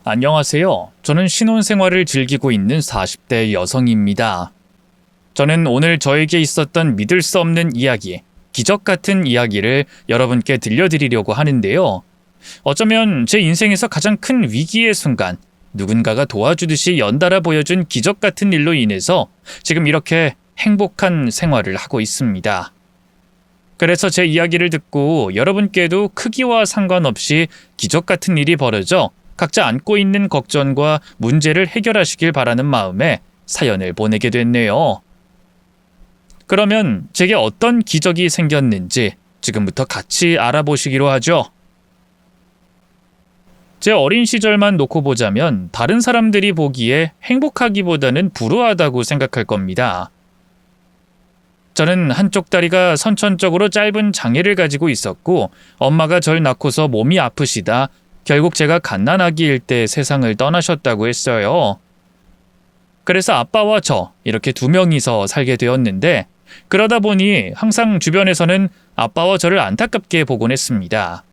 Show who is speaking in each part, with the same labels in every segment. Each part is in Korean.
Speaker 1: 안녕하세요. 저는 신혼생활을 즐기고 있는 40대 여성입니다. 저는 오늘 저에게 있었던 믿을 수 없는 이야기, 기적 같은 이야기를 여러분께 들려드리려고 하는데요. 어쩌면 제 인생에서 가장 큰 위기의 순간, 누군가가 도와주듯이 연달아 보여준 기적 같은 일로 인해서 지금 이렇게 행복한 생활을 하고 있습니다. 그래서 제 이야기를 듣고 여러분께도 크기와 상관없이 기적 같은 일이 벌어져 각자 안고 있는 걱정과 문제를 해결하시길 바라는 마음에 사연을 보내게 됐네요. 그러면 제게 어떤 기적이 생겼는지 지금부터 같이 알아보시기로 하죠. 제 어린 시절만 놓고 보자면 다른 사람들이 보기에 행복하기보다는 불우하다고 생각할 겁니다. 저는 한쪽 다리가 선천적으로 짧은 장애를 가지고 있었고 엄마가 절 낳고서 몸이 아프시다 결국 제가 갓난아기일 때 세상을 떠나셨다고 했어요. 그래서 아빠와 저 이렇게 두 명이서 살게 되었는데 그러다 보니 항상 주변에서는 아빠와 저를 안타깝게 보곤 했습니다.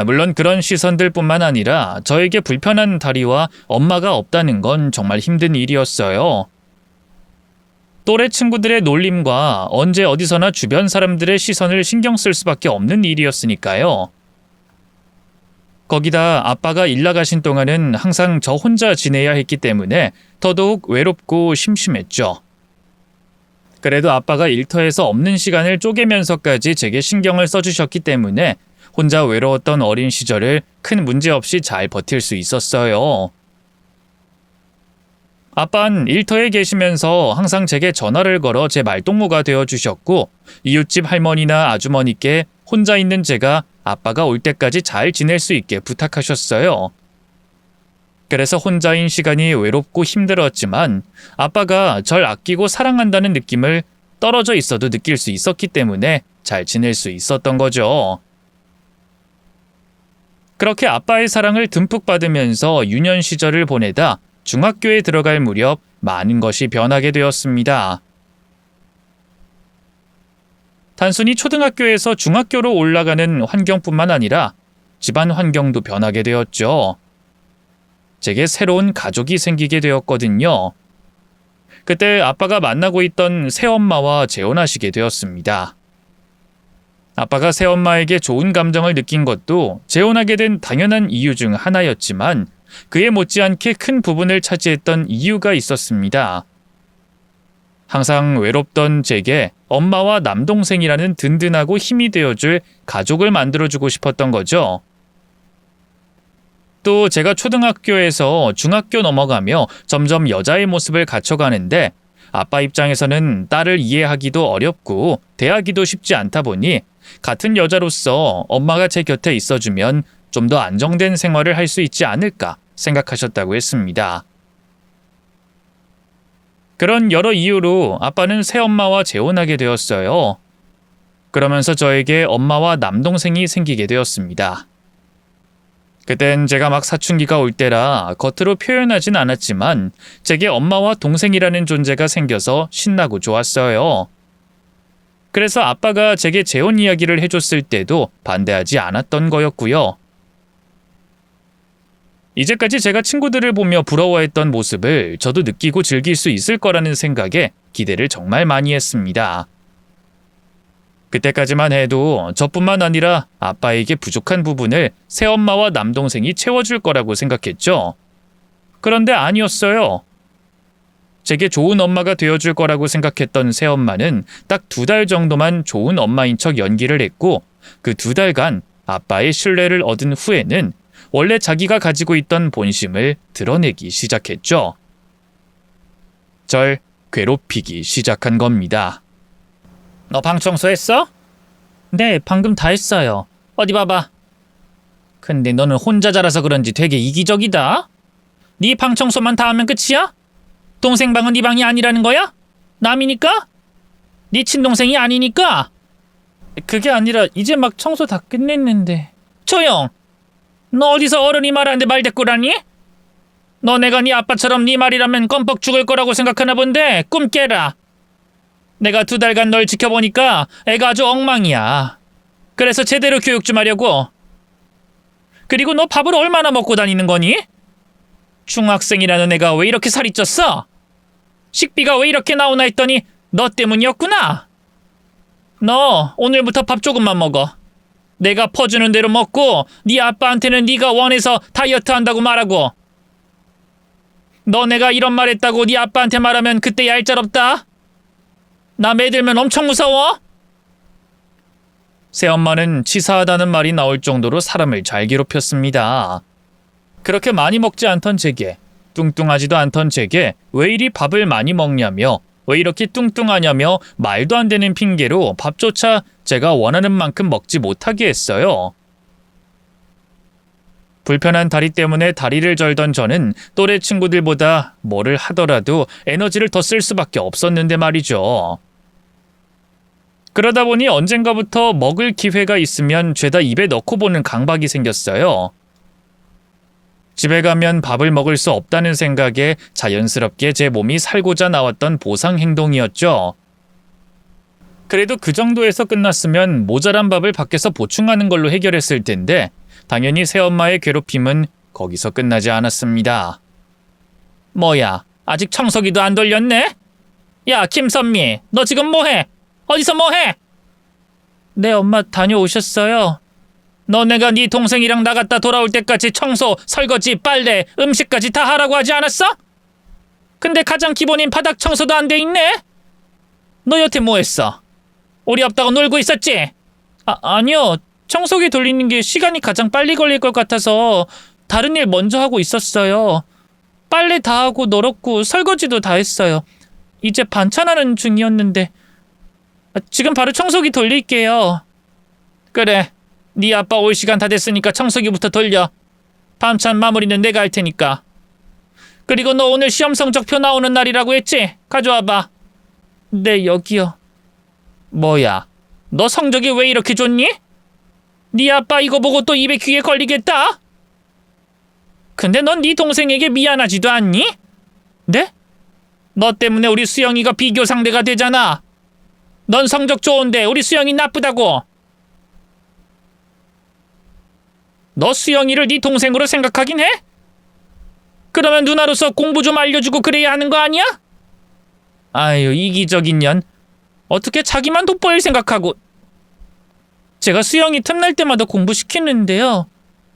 Speaker 1: 물론 그런 시선들뿐만 아니라 저에게 불편한 다리와 엄마가 없다는 건 정말 힘든 일이었어요. 또래 친구들의 놀림과 언제 어디서나 주변 사람들의 시선을 신경 쓸 수밖에 없는 일이었으니까요. 거기다 아빠가 일 나가신 동안은 항상 저 혼자 지내야 했기 때문에 더더욱 외롭고 심심했죠. 그래도 아빠가 일터에서 없는 시간을 쪼개면서까지 제게 신경을 써주셨기 때문에 혼자 외로웠던 어린 시절을 큰 문제 없이 잘 버틸 수 있었어요. 아빠는 일터에 계시면서 항상 제게 전화를 걸어 제 말동무가 되어주셨고 이웃집 할머니나 아주머니께 혼자 있는 제가 아빠가 올 때까지 잘 지낼 수 있게 부탁하셨어요. 그래서 혼자인 시간이 외롭고 힘들었지만 아빠가 절 아끼고 사랑한다는 느낌을 떨어져 있어도 느낄 수 있었기 때문에 잘 지낼 수 있었던 거죠. 그렇게 아빠의 사랑을 듬뿍 받으면서 유년 시절을 보내다 중학교에 들어갈 무렵 많은 것이 변하게 되었습니다. 단순히 초등학교에서 중학교로 올라가는 환경뿐만 아니라 집안 환경도 변하게 되었죠. 제게 새로운 가족이 생기게 되었거든요. 그때 아빠가 만나고 있던 새엄마와 재혼하시게 되었습니다. 아빠가 새엄마에게 좋은 감정을 느낀 것도 재혼하게 된 당연한 이유 중 하나였지만 그에 못지않게 큰 부분을 차지했던 이유가 있었습니다. 항상 외롭던 제게 엄마와 남동생이라는 든든하고 힘이 되어줄 가족을 만들어주고 싶었던 거죠. 또 제가 초등학교에서 중학교 넘어가며 점점 여자의 모습을 갖춰가는데 아빠 입장에서는 딸을 이해하기도 어렵고 대하기도 쉽지 않다 보니 같은 여자로서 엄마가 제 곁에 있어주면 좀 더 안정된 생활을 할 수 있지 않을까 생각하셨다고 했습니다. 그런 여러 이유로 아빠는 새엄마와 재혼하게 되었어요. 그러면서 저에게 엄마와 남동생이 생기게 되었습니다. 그땐 제가 막 사춘기가 올 때라 겉으로 표현하진 않았지만 제게 엄마와 동생이라는 존재가 생겨서 신나고 좋았어요. 그래서 아빠가 제게 재혼 이야기를 해줬을 때도 반대하지 않았던 거였고요. 이제까지 제가 친구들을 보며 부러워했던 모습을 저도 느끼고 즐길 수 있을 거라는 생각에 기대를 정말 많이 했습니다. 그때까지만 해도 저뿐만 아니라 아빠에게 부족한 부분을 새엄마와 남동생이 채워줄 거라고 생각했죠. 그런데 아니었어요. 제게 좋은 엄마가 되어줄 거라고 생각했던 새엄마는 딱 2달 정도만 좋은 엄마인 척 연기를 했고 그 2달간 아빠의 신뢰를 얻은 후에는 원래 자기가 가지고 있던 본심을 드러내기 시작했죠. 절 괴롭히기 시작한 겁니다. 너 방 청소했어? 네, 방금 다 했어요. 어디 봐봐. 근데 너는 혼자 자라서 그런지 되게 이기적이다. 네 방 청소만 다 하면 끝이야? 동생 방은 네 방이 아니라는 거야? 남이니까? 네 친동생이 아니니까? 그게 아니라 이제 막 청소 다 끝냈는데. 조용! 너 어디서 어른이 말하는데 말대꾸라니? 너 내가 네 아빠처럼 네 말이라면 껌뻑 죽을 거라고 생각하나 본데 꿈 깨라. 내가 2달간 널 지켜보니까 애가 아주 엉망이야. 그래서 제대로 교육 좀 하려고. 그리고 너 밥을 얼마나 먹고 다니는 거니? 중학생이라는 애가 왜 이렇게 살이 쪘어? 식비가 왜 이렇게 나오나 했더니 너 때문이었구나. 너 오늘부터 밥 조금만 먹어. 내가 퍼주는 대로 먹고 네 아빠한테는 네가 원해서 다이어트 한다고 말하고. 너 내가 이런 말 했다고 네 아빠한테 말하면 그때 얄짤없다. 나 매들면 엄청 무서워. 새엄마는 치사하다는 말이 나올 정도로 사람을 잘 괴롭혔습니다. 그렇게 많이 먹지 않던 제게, 뚱뚱하지도 않던 제게 왜 이리 밥을 많이 먹냐며, 왜 이렇게 뚱뚱하냐며 말도 안 되는 핑계로 밥조차 제가 원하는 만큼 먹지 못하게 했어요. 불편한 다리 때문에 다리를 절던 저는 또래 친구들보다 뭐를 하더라도 에너지를 더 쓸 수밖에 없었는데 말이죠. 그러다 보니 언젠가부터 먹을 기회가 있으면 죄다 입에 넣고 보는 강박이 생겼어요. 집에 가면 밥을 먹을 수 없다는 생각에 자연스럽게 제 몸이 살고자 나왔던 보상 행동이었죠. 그래도 그 정도에서 끝났으면 모자란 밥을 밖에서 보충하는 걸로 해결했을 텐데 당연히 새엄마의 괴롭힘은 거기서 끝나지 않았습니다. 뭐야, 아직 청소기도 안 돌렸네? 야, 김선미, 너 지금 뭐해? 어디서 뭐해? 네, 엄마 다녀오셨어요. 너네가 네 동생이랑 나갔다 돌아올 때까지 청소, 설거지, 빨래, 음식까지 다 하라고 하지 않았어? 근데 가장 기본인 바닥 청소도 안 돼 있네? 너 여태 뭐 했어? 우리 없다고 놀고 있었지? 아니요. 청소기 돌리는 게 시간이 가장 빨리 걸릴 것 같아서 다른 일 먼저 하고 있었어요. 빨래 다 하고 널었고 설거지도 다 했어요. 이제 반찬하는 중이었는데 지금 바로 청소기 돌릴게요. 그래. 네 아빠 올 시간 다 됐으니까 청소기부터 돌려. 반찬 마무리는 내가 할 테니까. 그리고 너 오늘 시험 성적표 나오는 날이라고 했지? 가져와봐. 네, 여기요. 뭐야? 너 성적이 왜 이렇게 좋니? 네 아빠 이거 보고 또 입에 귀에 걸리겠다? 근데 넌 네 동생에게 미안하지도 않니? 네? 너 때문에 우리 수영이가 비교 상대가 되잖아. 넌 성적 좋은데 우리 수영이 나쁘다고. 너 수영이를 네 동생으로 생각하긴 해? 그러면 누나로서 공부 좀 알려주고 그래야 하는 거 아니야? 아유, 이기적인 년. 어떻게 자기만 돋보일 생각하고. 제가 수영이 틈날 때마다 공부시키는데요.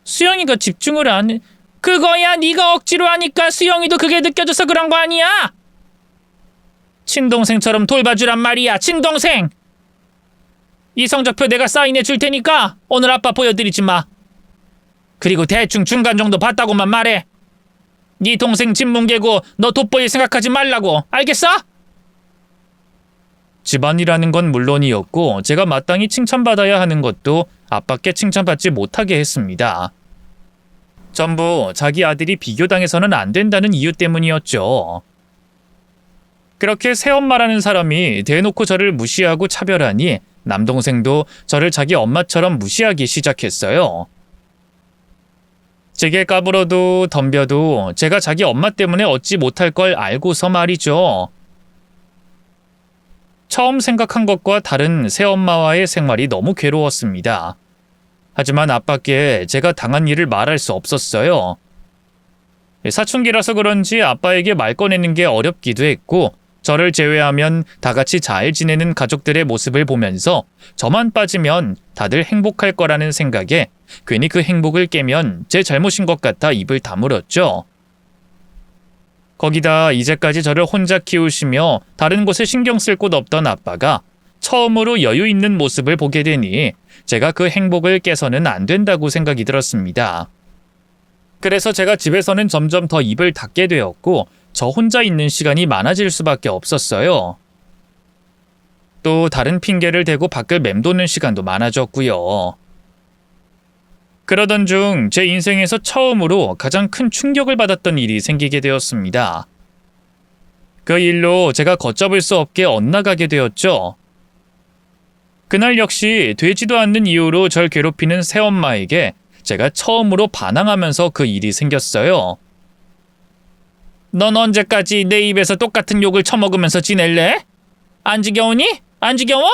Speaker 1: 수영이가 집중을 안 해. 그거야 네가 억지로 하니까 수영이도 그게 느껴져서 그런 거 아니야? 친동생처럼 돌봐주란 말이야, 친동생! 이 성적표 내가 사인해 줄 테니까 오늘 아빠 보여드리지 마. 그리고 대충 중간 정도 봤다고만 말해. 네 동생 집뭉개고 너 돋보일 생각하지 말라고, 알겠어? 집안이라는 건 물론이었고 제가 마땅히 칭찬받아야 하는 것도 아빠께 칭찬받지 못하게 했습니다. 전부 자기 아들이 비교당해서는 안 된다는 이유 때문이었죠. 그렇게 새엄마라는 사람이 대놓고 저를 무시하고 차별하니 남동생도 저를 자기 엄마처럼 무시하기 시작했어요. 제게 까불어도 덤벼도 제가 자기 엄마 때문에 얻지 못할 걸 알고서 말이죠. 처음 생각한 것과 다른 새엄마와의 생활이 너무 괴로웠습니다. 하지만 아빠께 제가 당한 일을 말할 수 없었어요. 사춘기라서 그런지 아빠에게 말 꺼내는 게 어렵기도 했고 저를 제외하면 다 같이 잘 지내는 가족들의 모습을 보면서 저만 빠지면 다들 행복할 거라는 생각에 괜히 그 행복을 깨면 제 잘못인 것 같아 입을 다물었죠. 거기다 이제까지 저를 혼자 키우시며 다른 곳에 신경 쓸 곳 없던 아빠가 처음으로 여유 있는 모습을 보게 되니 제가 그 행복을 깨서는 안 된다고 생각이 들었습니다. 그래서 제가 집에서는 점점 더 입을 닫게 되었고 저 혼자 있는 시간이 많아질 수밖에 없었어요. 또 다른 핑계를 대고 밖을 맴도는 시간도 많아졌고요. 그러던 중 제 인생에서 처음으로 가장 큰 충격을 받았던 일이 생기게 되었습니다. 그 일로 제가 걷잡을 수 없게 엇나가게 되었죠. 그날 역시 되지도 않는 이유로 절 괴롭히는 새엄마에게 제가 처음으로 반항하면서 그 일이 생겼어요. 넌 언제까지 내 입에서 똑같은 욕을 처먹으면서 지낼래? 안 지겨우니? 안 지겨워?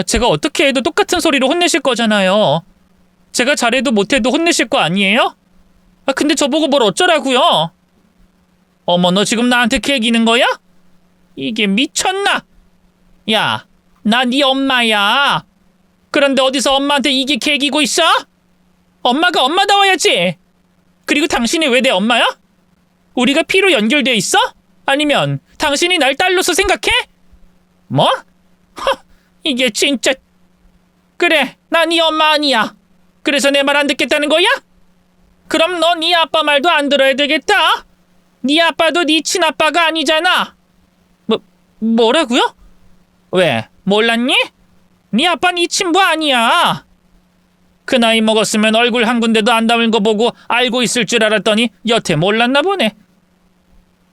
Speaker 1: 제가 어떻게 해도 똑같은 소리로 혼내실 거잖아요. 제가 잘해도 못해도 혼내실 거 아니에요? 근데 저보고 뭘 어쩌라고요? 어머, 너 지금 나한테 개기는 거야? 이게 미쳤나? 야, 나 네 엄마야. 그런데 어디서 엄마한테 이게 개기고 있어? 엄마가 엄마다워야지. 그리고 당신이 왜 내 엄마야? 우리가 피로 연결돼 있어? 아니면 당신이 날 딸로서 생각해? 뭐? 허, 이게 진짜... 그래, 나 네 엄마 아니야. 그래서 내 말 안 듣겠다는 거야? 그럼 너 네 아빠 말도 안 들어야 되겠다. 네 아빠도 네 친아빠가 아니잖아. 뭐라고요? 왜, 몰랐니? 네 아빠 네 친부 아니야. 그 나이 먹었으면 얼굴 한 군데도 안 닮은 거 보고 알고 있을 줄 알았더니 여태 몰랐나 보네.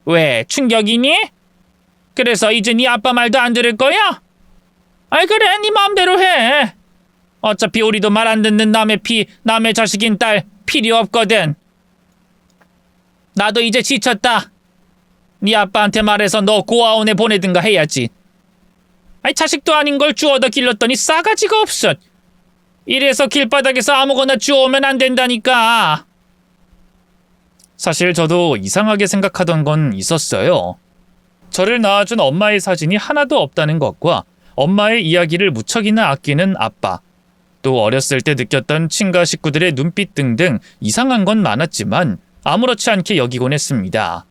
Speaker 1: 왜, 충격이니? 그래서 이제 네 아빠 말도 안 들을 거야? 아이 그래, 네 마음대로 해. 어차피 우리도 말 안 듣는 남의 피, 남의 자식인 딸 필요 없거든. 나도 이제 지쳤다. 네 아빠한테 말해서 너 고아원에 보내든가 해야지. 아이 자식도 아닌 걸 주워다 길렀더니 싸가지가 없어. 이래서 길바닥에서 아무거나 주워오면 안 된다니까. 사실 저도 이상하게 생각하던 건 있었어요. 저를 낳아준 엄마의 사진이 하나도 없다는 것과 엄마의 이야기를 무척이나 아끼는 아빠, 또 어렸을 때 느꼈던 친가 식구들의 눈빛 등등 이상한 건 많았지만 아무렇지 않게 여기곤 했습니다.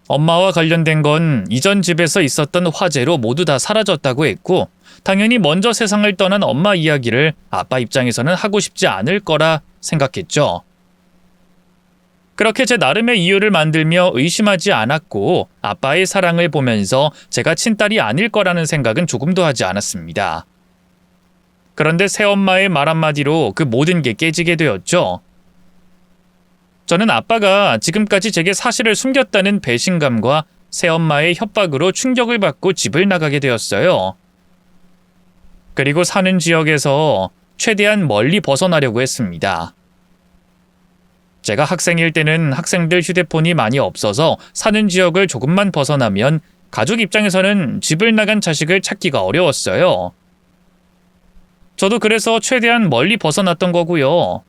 Speaker 1: 엄마와 관련된 건 이전 집에서 있었던 화재로 모두 다 사라졌다고 했고, 당연히 먼저 세상을 떠난 엄마 이야기를 아빠 입장에서는 하고 싶지 않을 거라 생각했죠. 그렇게 제 나름의 이유를 만들며 의심하지 않았고, 아빠의 사랑을 보면서 제가 친딸이 아닐 거라는 생각은 조금도 하지 않았습니다. 그런데 새엄마의 말 한마디로 그 모든 게 깨지게 되었죠. 저는 아빠가 지금까지 제게 사실을 숨겼다는 배신감과 새엄마의 협박으로 충격을 받고 집을 나가게 되었어요. 그리고 사는 지역에서 최대한 멀리 벗어나려고 했습니다. 제가 학생일 때는 학생들 휴대폰이 많이 없어서 사는 지역을 조금만 벗어나면 가족 입장에서는 집을 나간 자식을 찾기가 어려웠어요. 저도 그래서 최대한 멀리 벗어났던 거고요.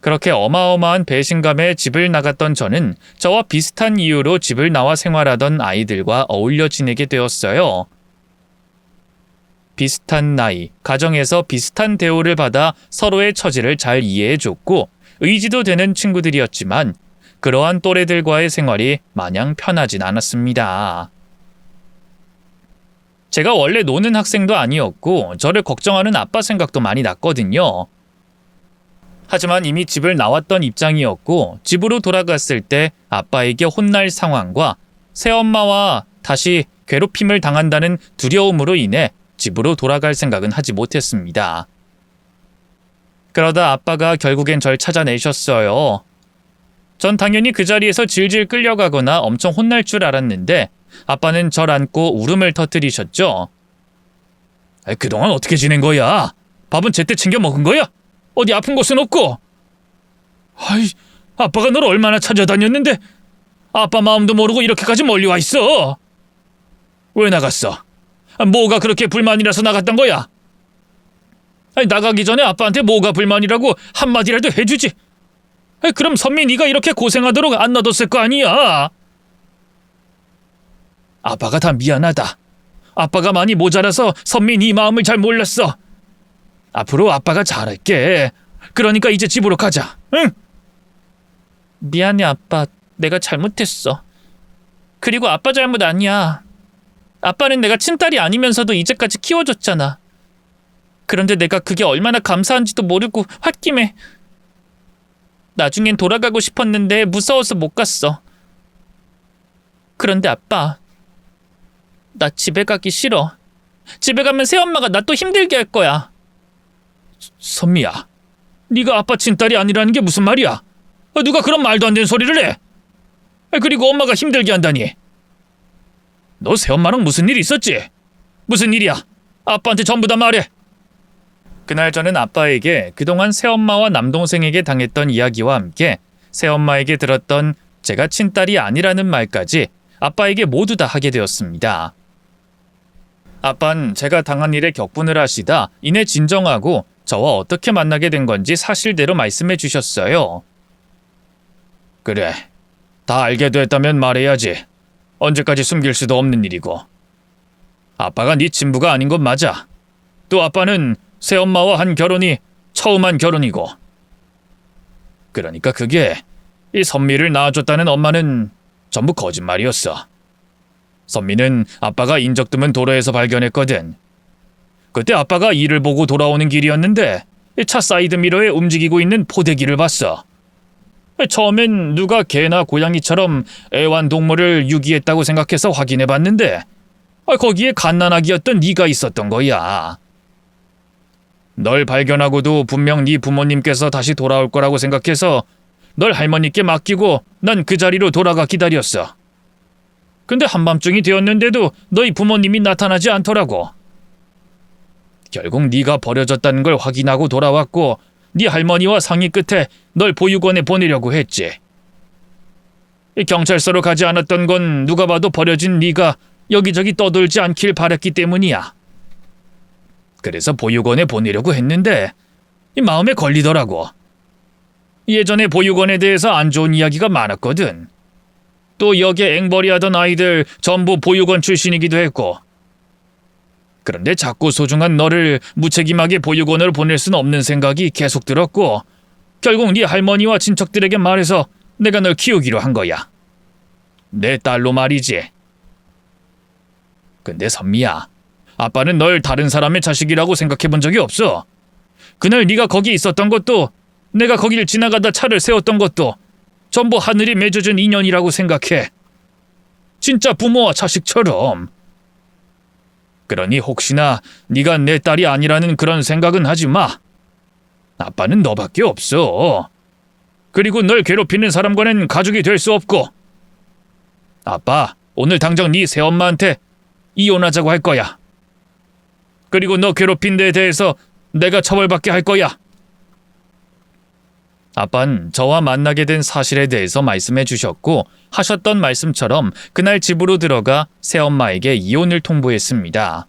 Speaker 1: 그렇게 어마어마한 배신감에 집을 나갔던 저는 저와 비슷한 이유로 집을 나와 생활하던 아이들과 어울려 지내게 되었어요. 비슷한 나이, 가정에서 비슷한 대우를 받아 서로의 처지를 잘 이해해줬고 의지도 되는 친구들이었지만 그러한 또래들과의 생활이 마냥 편하진 않았습니다. 제가 원래 노는 학생도 아니었고 저를 걱정하는 아빠 생각도 많이 났거든요. 하지만 이미 집을 나왔던 입장이었고 집으로 돌아갔을 때 아빠에게 혼날 상황과 새엄마와 다시 괴롭힘을 당한다는 두려움으로 인해 집으로 돌아갈 생각은 하지 못했습니다. 그러다 아빠가 결국엔 절 찾아내셨어요. 전 당연히 그 자리에서 질질 끌려가거나 엄청 혼날 줄 알았는데 아빠는 절 안고 울음을 터뜨리셨죠. 그동안 어떻게 지낸 거야? 밥은 제때 챙겨 먹은 거야? 어디 아픈 곳은 없고? 아이, 아빠가 널 얼마나 찾아다녔는데 아빠 마음도 모르고 이렇게까지 멀리 와 있어. 왜 나갔어? 뭐가 그렇게 불만이라서 나갔던 거야? 아니, 나가기 전에 아빠한테 뭐가 불만이라고 한마디라도 해주지. 그럼 선미 네가 이렇게 고생하도록 안 놔뒀을 거 아니야. 아빠가 다 미안하다. 아빠가 많이 모자라서 선미 네 마음을 잘 몰랐어. 앞으로 아빠가 잘할게. 그러니까 이제 집으로 가자. 응? 미안해 아빠. 내가 잘못했어. 그리고 아빠 잘못 아니야. 아빠는 내가 친딸이 아니면서도 이제까지 키워줬잖아. 그런데 내가 그게 얼마나 감사한지도 모르고 홧김에 나중엔 돌아가고 싶었는데 무서워서 못 갔어. 그런데 아빠, 나 집에 가기 싫어. 집에 가면 새엄마가 나 또 힘들게 할 거야. 선미야, 네가 아빠 친딸이 아니라는 게 무슨 말이야? 누가 그런 말도 안 되는 소리를 해? 그리고 엄마가 힘들게 한다니. 너 새엄마랑 무슨 일 있었지? 무슨 일이야? 아빠한테 전부 다 말해. 그날 저는 아빠에게 그동안 새엄마와 남동생에게 당했던 이야기와 함께 새엄마에게 들었던 제가 친딸이 아니라는 말까지 아빠에게 모두 다 하게 되었습니다. 아빤 제가 당한 일에 격분을 하시다 이내 진정하고 저와 어떻게 만나게 된 건지 사실대로 말씀해 주셨어요. 그래, 다 알게 됐다면 말해야지. 언제까지 숨길 수도 없는 일이고. 아빠가 네 친부가 아닌 건 맞아. 또 아빠는 새엄마와 한 결혼이 처음 한 결혼이고. 그러니까 그게 이 선미를 낳아줬다는 엄마는 전부 거짓말이었어. 선미는 아빠가 인적 드문 도로에서 발견했거든. 그때 아빠가 일을 보고 돌아오는 길이었는데 차 사이드미러에 움직이고 있는 포대기를 봤어. 처음엔 누가 개나 고양이처럼 애완동물을 유기했다고 생각해서 확인해봤는데 거기에 갓난아기였던 네가 있었던 거야. 널 발견하고도 분명 네 부모님께서 다시 돌아올 거라고 생각해서 널 할머니께 맡기고 난 그 자리로 돌아가 기다렸어. 근데 한밤중이 되었는데도 너희 부모님이 나타나지 않더라고. 결국 네가 버려졌다는 걸 확인하고 돌아왔고 네 할머니와 상의 끝에 널 보육원에 보내려고 했지. 경찰서로 가지 않았던 건 누가 봐도 버려진 네가 여기저기 떠돌지 않길 바랬기 때문이야. 그래서 보육원에 보내려고 했는데 마음에 걸리더라고. 예전에 보육원에 대해서 안 좋은 이야기가 많았거든. 또 역에 앵벌이하던 아이들 전부 보육원 출신이기도 했고. 그런데 작고 소중한 너를 무책임하게 보육원으로 보낼 수는 없는 생각이 계속 들었고 결국 네 할머니와 친척들에게 말해서 내가 널 키우기로 한 거야. 내 딸로 말이지. 근데 선미야, 아빠는 널 다른 사람의 자식이라고 생각해 본 적이 없어. 그날 네가 거기 있었던 것도 내가 거길 지나가다 차를 세웠던 것도 전부 하늘이 맺어준 인연이라고 생각해. 진짜 부모와 자식처럼. 그러니 혹시나 네가 내 딸이 아니라는 그런 생각은 하지 마. 아빠는 너밖에 없어. 그리고 널 괴롭히는 사람과는 가족이 될 수 없고. 아빠, 오늘 당장 네 새엄마한테 이혼하자고 할 거야. 그리고 너 괴롭힌 데에 대해서 내가 처벌받게 할 거야. 아빤 저와 만나게 된 사실에 대해서 말씀해 주셨고 하셨던 말씀처럼 그날 집으로 들어가 새엄마에게 이혼을 통보했습니다.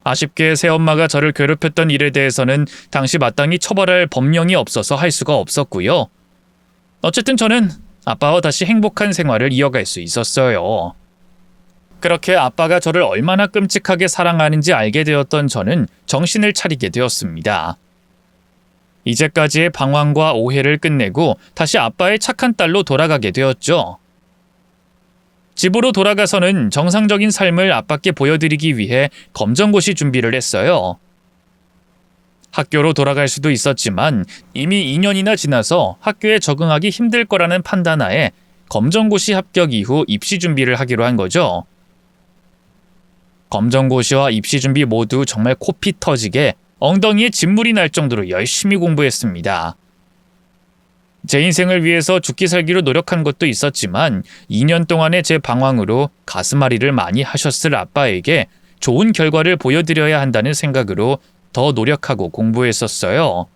Speaker 1: 아쉽게 새엄마가 저를 괴롭혔던 일에 대해서는 당시 마땅히 처벌할 법령이 없어서 할 수가 없었고요. 어쨌든 저는 아빠와 다시 행복한 생활을 이어갈 수 있었어요. 그렇게 아빠가 저를 얼마나 끔찍하게 사랑하는지 알게 되었던 저는 정신을 차리게 되었습니다. 이제까지의 방황과 오해를 끝내고 다시 아빠의 착한 딸로 돌아가게 되었죠. 집으로 돌아가서는 정상적인 삶을 아빠께 보여드리기 위해 검정고시 준비를 했어요. 학교로 돌아갈 수도 있었지만 이미 2년이나 지나서 학교에 적응하기 힘들 거라는 판단하에 검정고시 합격 이후 입시 준비를 하기로 한 거죠. 검정고시와 입시 준비 모두 정말 코피 터지게 엉덩이에 진물이 날 정도로 열심히 공부했습니다. 제 인생을 위해서 죽기 살기로 노력한 것도 있었지만 2년 동안의 제 방황으로 가슴앓이를 많이 하셨을 아빠에게 좋은 결과를 보여드려야 한다는 생각으로 더 노력하고 공부했었어요.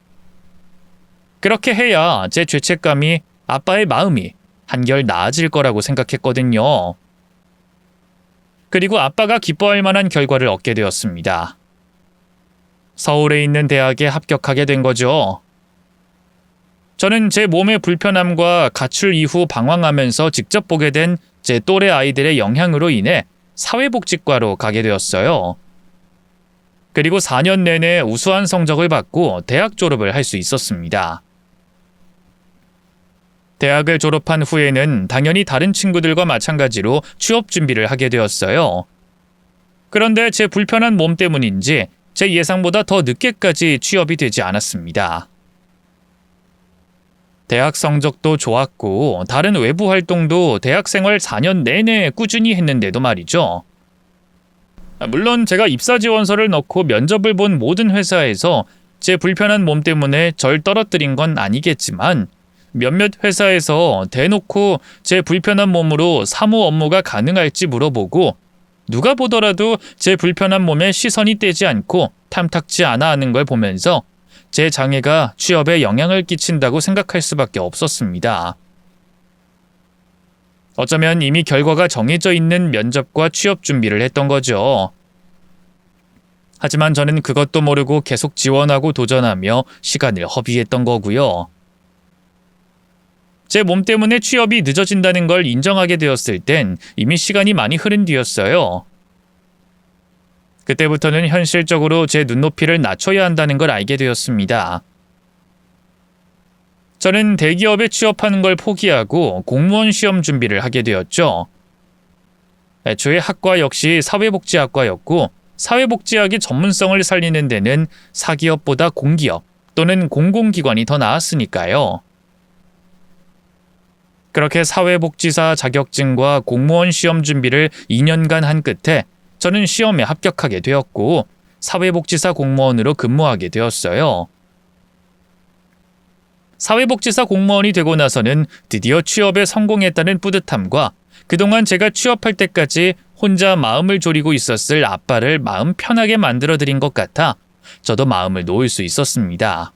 Speaker 1: 그렇게 해야 제 죄책감이 아빠의 마음이 한결 나아질 거라고 생각했거든요. 그리고 아빠가 기뻐할 만한 결과를 얻게 되었습니다. 서울에 있는 대학에 합격하게 된 거죠. 저는 제 몸의 불편함과 가출 이후 방황하면서 직접 보게 된 제 또래 아이들의 영향으로 인해 사회복지과로 가게 되었어요. 그리고 4년 내내 우수한 성적을 받고 대학 졸업을 할 수 있었습니다. 대학을 졸업한 후에는 당연히 다른 친구들과 마찬가지로 취업 준비를 하게 되었어요. 그런데 제 불편한 몸 때문인지 제 예상보다 더 늦게까지 취업이 되지 않았습니다. 대학 성적도 좋았고 다른 외부 활동도 대학 생활 4년 내내 꾸준히 했는데도 말이죠. 물론 제가 입사 지원서를 넣고 면접을 본 모든 회사에서 제 불편한 몸 때문에 절 떨어뜨린 건 아니겠지만 몇몇 회사에서 대놓고 제 불편한 몸으로 사무 업무가 가능할지 물어보고 누가 보더라도 제 불편한 몸에 시선이 떼지 않고 탐탁지 않아 하는 걸 보면서 제 장애가 취업에 영향을 끼친다고 생각할 수밖에 없었습니다. 어쩌면 이미 결과가 정해져 있는 면접과 취업 준비를 했던 거죠. 하지만 저는 그것도 모르고 계속 지원하고 도전하며 시간을 허비했던 거고요. 제 몸 때문에 취업이 늦어진다는 걸 인정하게 되었을 땐 이미 시간이 많이 흐른 뒤였어요. 그때부터는 현실적으로 제 눈높이를 낮춰야 한다는 걸 알게 되었습니다. 저는 대기업에 취업하는 걸 포기하고 공무원 시험 준비를 하게 되었죠. 애초에 학과 역시 사회복지학과였고 사회복지학의 전문성을 살리는 데는 사기업보다 공기업 또는 공공기관이 더 나았으니까요. 그렇게 사회복지사 자격증과 공무원 시험 준비를 2년간 한 끝에 저는 시험에 합격하게 되었고 사회복지사 공무원으로 근무하게 되었어요. 사회복지사 공무원이 되고 나서는 드디어 취업에 성공했다는 뿌듯함과 그동안 제가 취업할 때까지 혼자 마음을 졸이고 있었을 아빠를 마음 편하게 만들어드린 것 같아 저도 마음을 놓을 수 있었습니다.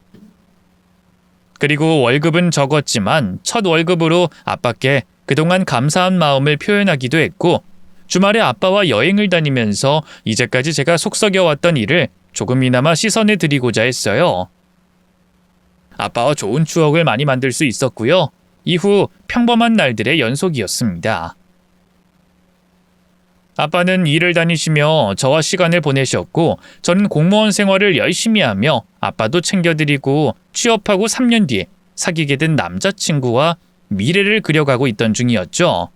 Speaker 1: 그리고 월급은 적었지만 첫 월급으로 아빠께 그동안 감사한 마음을 표현하기도 했고 주말에 아빠와 여행을 다니면서 이제까지 제가 속썩여왔던 일을 조금이나마 씻어내 드리고자 했어요. 아빠와 좋은 추억을 많이 만들 수 있었고요. 이후 평범한 날들의 연속이었습니다. 아빠는 일을 다니시며 저와 시간을 보내셨고 저는 공무원 생활을 열심히 하며 아빠도 챙겨드리고 취업하고 3년 뒤에 사귀게 된 남자친구와 미래를 그려가고 있던 중이었죠.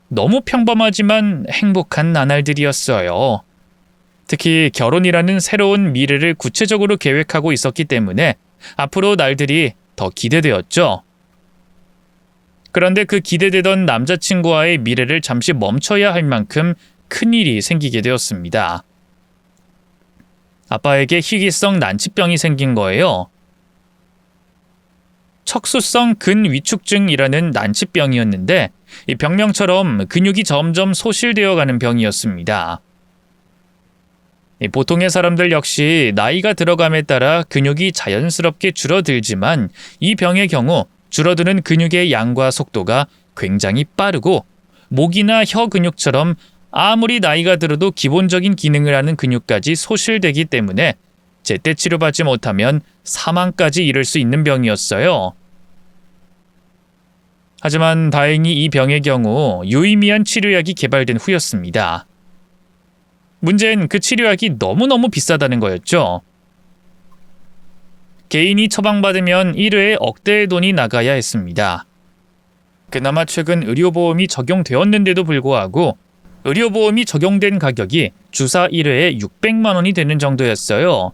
Speaker 1: 너무 평범하지만 행복한 나날들이었어요. 특히 결혼이라는 새로운 미래를 구체적으로 계획하고 있었기 때문에 앞으로 날들이 더 기대되었죠. 그런데 그 기대되던 남자친구와의 미래를 잠시 멈춰야 할 만큼 큰일이 생기게 되었습니다. 아빠에게 희귀성 난치병이 생긴 거예요. 척수성 근위축증이라는 난치병이었는데 이 병명처럼 근육이 점점 소실되어 가는 병이었습니다. 보통의 사람들 역시 나이가 들어감에 따라 근육이 자연스럽게 줄어들지만 이 병의 경우 줄어드는 근육의 양과 속도가 굉장히 빠르고 목이나 혀 근육처럼 아무리 나이가 들어도 기본적인 기능을 하는 근육까지 소실되기 때문에 제때 치료받지 못하면 사망까지 이를 수 있는 병이었어요. 하지만 다행히 이 병의 경우 유의미한 치료약이 개발된 후였습니다. 문제는 그 치료약이 너무너무 비싸다는 거였죠. 개인이 처방받으면 1회에 억대의 돈이 나가야 했습니다. 그나마 최근 의료보험이 적용되었는데도 불구하고 의료보험이 적용된 가격이 주사 1회에 600만 원이 되는 정도였어요.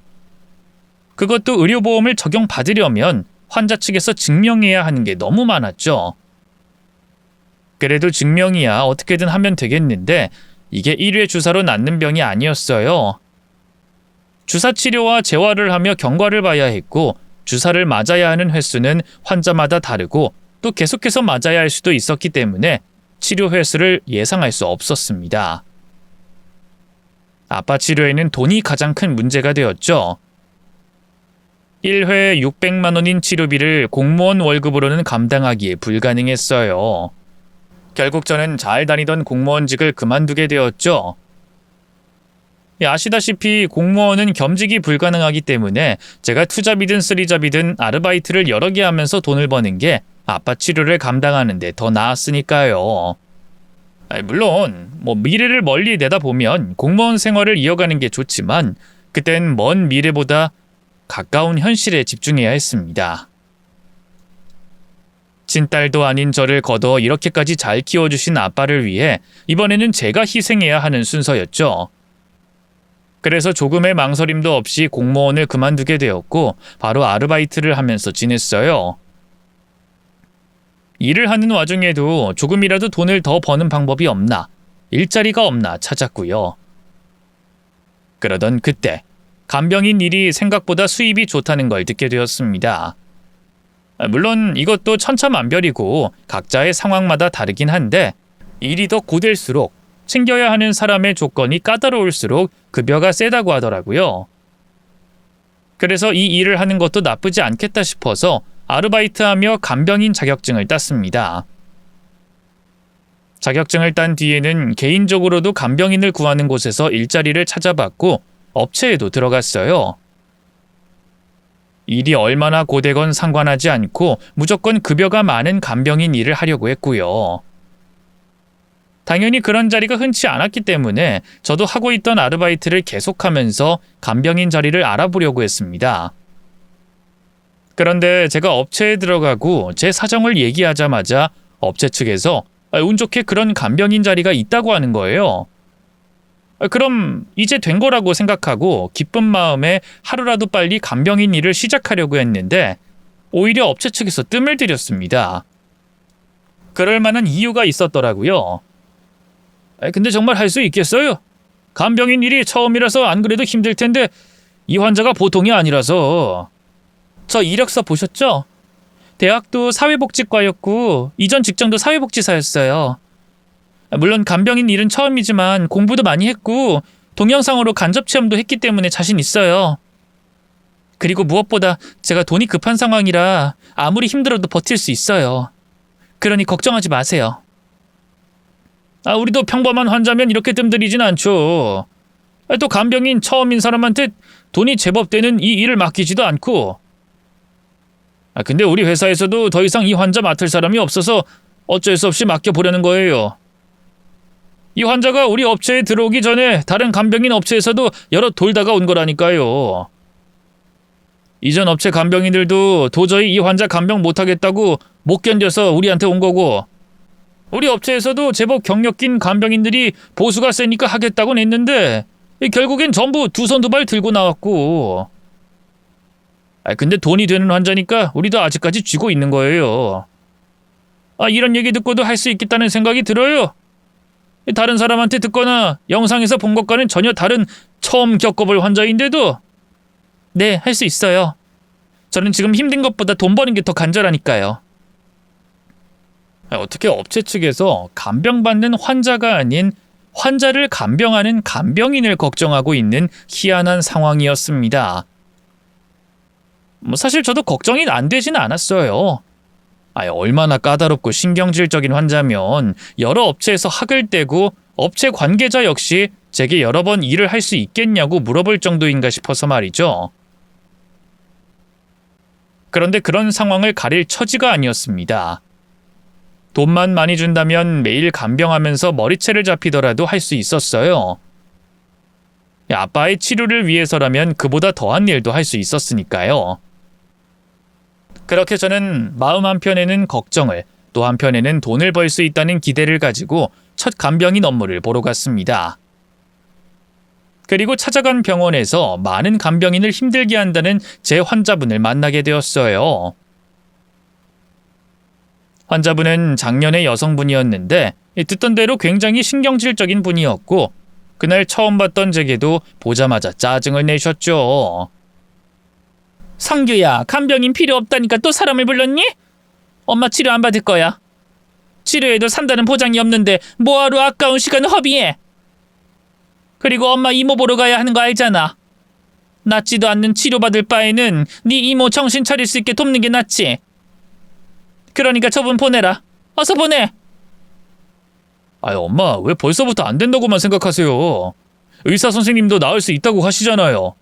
Speaker 1: 그것도 의료보험을 적용받으려면 환자 측에서 증명해야 하는 게 너무 많았죠. 그래도 증명이야 어떻게든 하면 되겠는데 이게 1회 주사로 낫는 병이 아니었어요. 주사 치료와 재활을 하며 경과를 봐야 했고 주사를 맞아야 하는 횟수는 환자마다 다르고 또 계속해서 맞아야 할 수도 있었기 때문에 치료 횟수를 예상할 수 없었습니다. 아빠 치료에는 돈이 가장 큰 문제가 되었죠. 1회에 600만 원인 치료비를 공무원 월급으로는 감당하기에 불가능했어요. 결국 저는 잘 다니던 공무원직을 그만두게 되었죠. 아시다시피 공무원은 겸직이 불가능하기 때문에 제가 투잡이든 쓰리잡이든 아르바이트를 여러 개 하면서 돈을 버는 게 아빠 치료를 감당하는 데 더 나았으니까요. 물론 미래를 멀리 내다보면 공무원 생활을 이어가는 게 좋지만 그땐 먼 미래보다 가까운 현실에 집중해야 했습니다. 친딸도 아닌 저를 거둬 이렇게까지 잘 키워주신 아빠를 위해 이번에는 제가 희생해야 하는 순서였죠. 그래서 조금의 망설임도 없이 공무원을 그만두게 되었고 바로 아르바이트를 하면서 지냈어요. 일을 하는 와중에도 조금이라도 돈을 더 버는 방법이 없나, 일자리가 없나 찾았고요. 그러던 그때 간병인 일이 생각보다 수입이 좋다는 걸 듣게 되었습니다. 물론 이것도 천차만별이고 각자의 상황마다 다르긴 한데 일이 더 고될수록 챙겨야 하는 사람의 조건이 까다로울수록 급여가 세다고 하더라고요. 그래서 이 일을 하는 것도 나쁘지 않겠다 싶어서 아르바이트하며 간병인 자격증을 땄습니다. 자격증을 딴 뒤에는 개인적으로도 간병인을 구하는 곳에서 일자리를 찾아봤고 업체에도 들어갔어요. 일이 얼마나 고되건 상관하지 않고 무조건 급여가 많은 간병인 일을 하려고 했고요. 당연히 그런 자리가 흔치 않았기 때문에 저도 하고 있던 아르바이트를 계속하면서 간병인 자리를 알아보려고 했습니다. 그런데 제가 업체에 들어가고 제 사정을 얘기하자마자 업체 측에서 운 좋게 그런 간병인 자리가 있다고 하는 거예요. 그럼 이제 된 거라고 생각하고 기쁜 마음에 하루라도 빨리 간병인 일을 시작하려고 했는데 오히려 업체 측에서 뜸을 들였습니다. 그럴 만한 이유가 있었더라고요. 근데 정말 할 수 있겠어요? 간병인 일이 처음이라서 안 그래도 힘들 텐데 이 환자가 보통이 아니라서. 저 이력서 보셨죠? 대학도 사회복지과였고 이전 직장도 사회복지사였어요. 물론 간병인 일은 처음이지만 공부도 많이 했고 동영상으로 간접 체험도 했기 때문에 자신 있어요. 그리고 무엇보다 제가 돈이 급한 상황이라 아무리 힘들어도 버틸 수 있어요. 그러니 걱정하지 마세요. 우리도 평범한 환자면 이렇게 뜸들이진 않죠. 또 간병인 처음인 사람한테 돈이 제법 되는 이 일을 맡기지도 않고. 근데 우리 회사에서도 더 이상 이 환자 맡을 사람이 없어서 어쩔 수 없이 맡겨보려는 거예요. 이 환자가 우리 업체에 들어오기 전에 다른 간병인 업체에서도 여러 돌다가 온 거라니까요. 이전 업체 간병인들도 도저히 이 환자 간병 못하겠다고 못 견뎌서 우리한테 온 거고, 우리 업체에서도 제법 경력 긴 간병인들이 보수가 세니까 하겠다고는 했는데 결국엔 전부 두 손 두 발 들고 나왔고. 근데 돈이 되는 환자니까 우리도 아직까지 쥐고 있는 거예요. 이런 얘기 듣고도 할 수 있겠다는 생각이 들어요. 다른 사람한테 듣거나 영상에서 본 것과는 전혀 다른 처음 겪어볼 환자인데도. 네, 할 수 있어요. 저는 지금 힘든 것보다 돈 버는 게 더 간절하니까요. 어떻게 업체 측에서 간병받는 환자가 아닌 환자를 간병하는 간병인을 걱정하고 있는 희한한 상황이었습니다. 사실 저도 걱정이 안 되진 않았어요. 얼마나 까다롭고 신경질적인 환자면 여러 업체에서 학을 떼고 업체 관계자 역시 제게 여러 번 일을 할 수 있겠냐고 물어볼 정도인가 싶어서 말이죠. 그런데 그런 상황을 가릴 처지가 아니었습니다. 돈만 많이 준다면 매일 간병하면서 머리채를 잡히더라도 할 수 있었어요. 아빠의 치료를 위해서라면 그보다 더한 일도 할 수 있었으니까요. 그렇게 저는 마음 한편에는 걱정을, 또 한편에는 돈을 벌 수 있다는 기대를 가지고 첫 간병인 업무를 보러 갔습니다. 그리고 찾아간 병원에서 많은 간병인을 힘들게 한다는 제 환자분을 만나게 되었어요. 환자분은 작년의 여성분이었는데 듣던 대로 굉장히 신경질적인 분이었고 그날 처음 봤던 제게도 보자마자 짜증을 내셨죠. 성규야, 간병인 필요 없다니까 또 사람을 불렀니? 엄마 치료 안 받을 거야. 치료해도 산다는 보장이 없는데 뭐하러 아까운 시간을 허비해? 그리고 엄마 이모 보러 가야 하는 거 알잖아. 낫지도 않는 치료받을 바에는 네 이모 정신 차릴 수 있게 돕는 게 낫지. 그러니까 저분 보내라. 어서 보내. 엄마, 왜 벌써부터 안 된다고만 생각하세요? 의사 선생님도 나을 수 있다고 하시잖아요.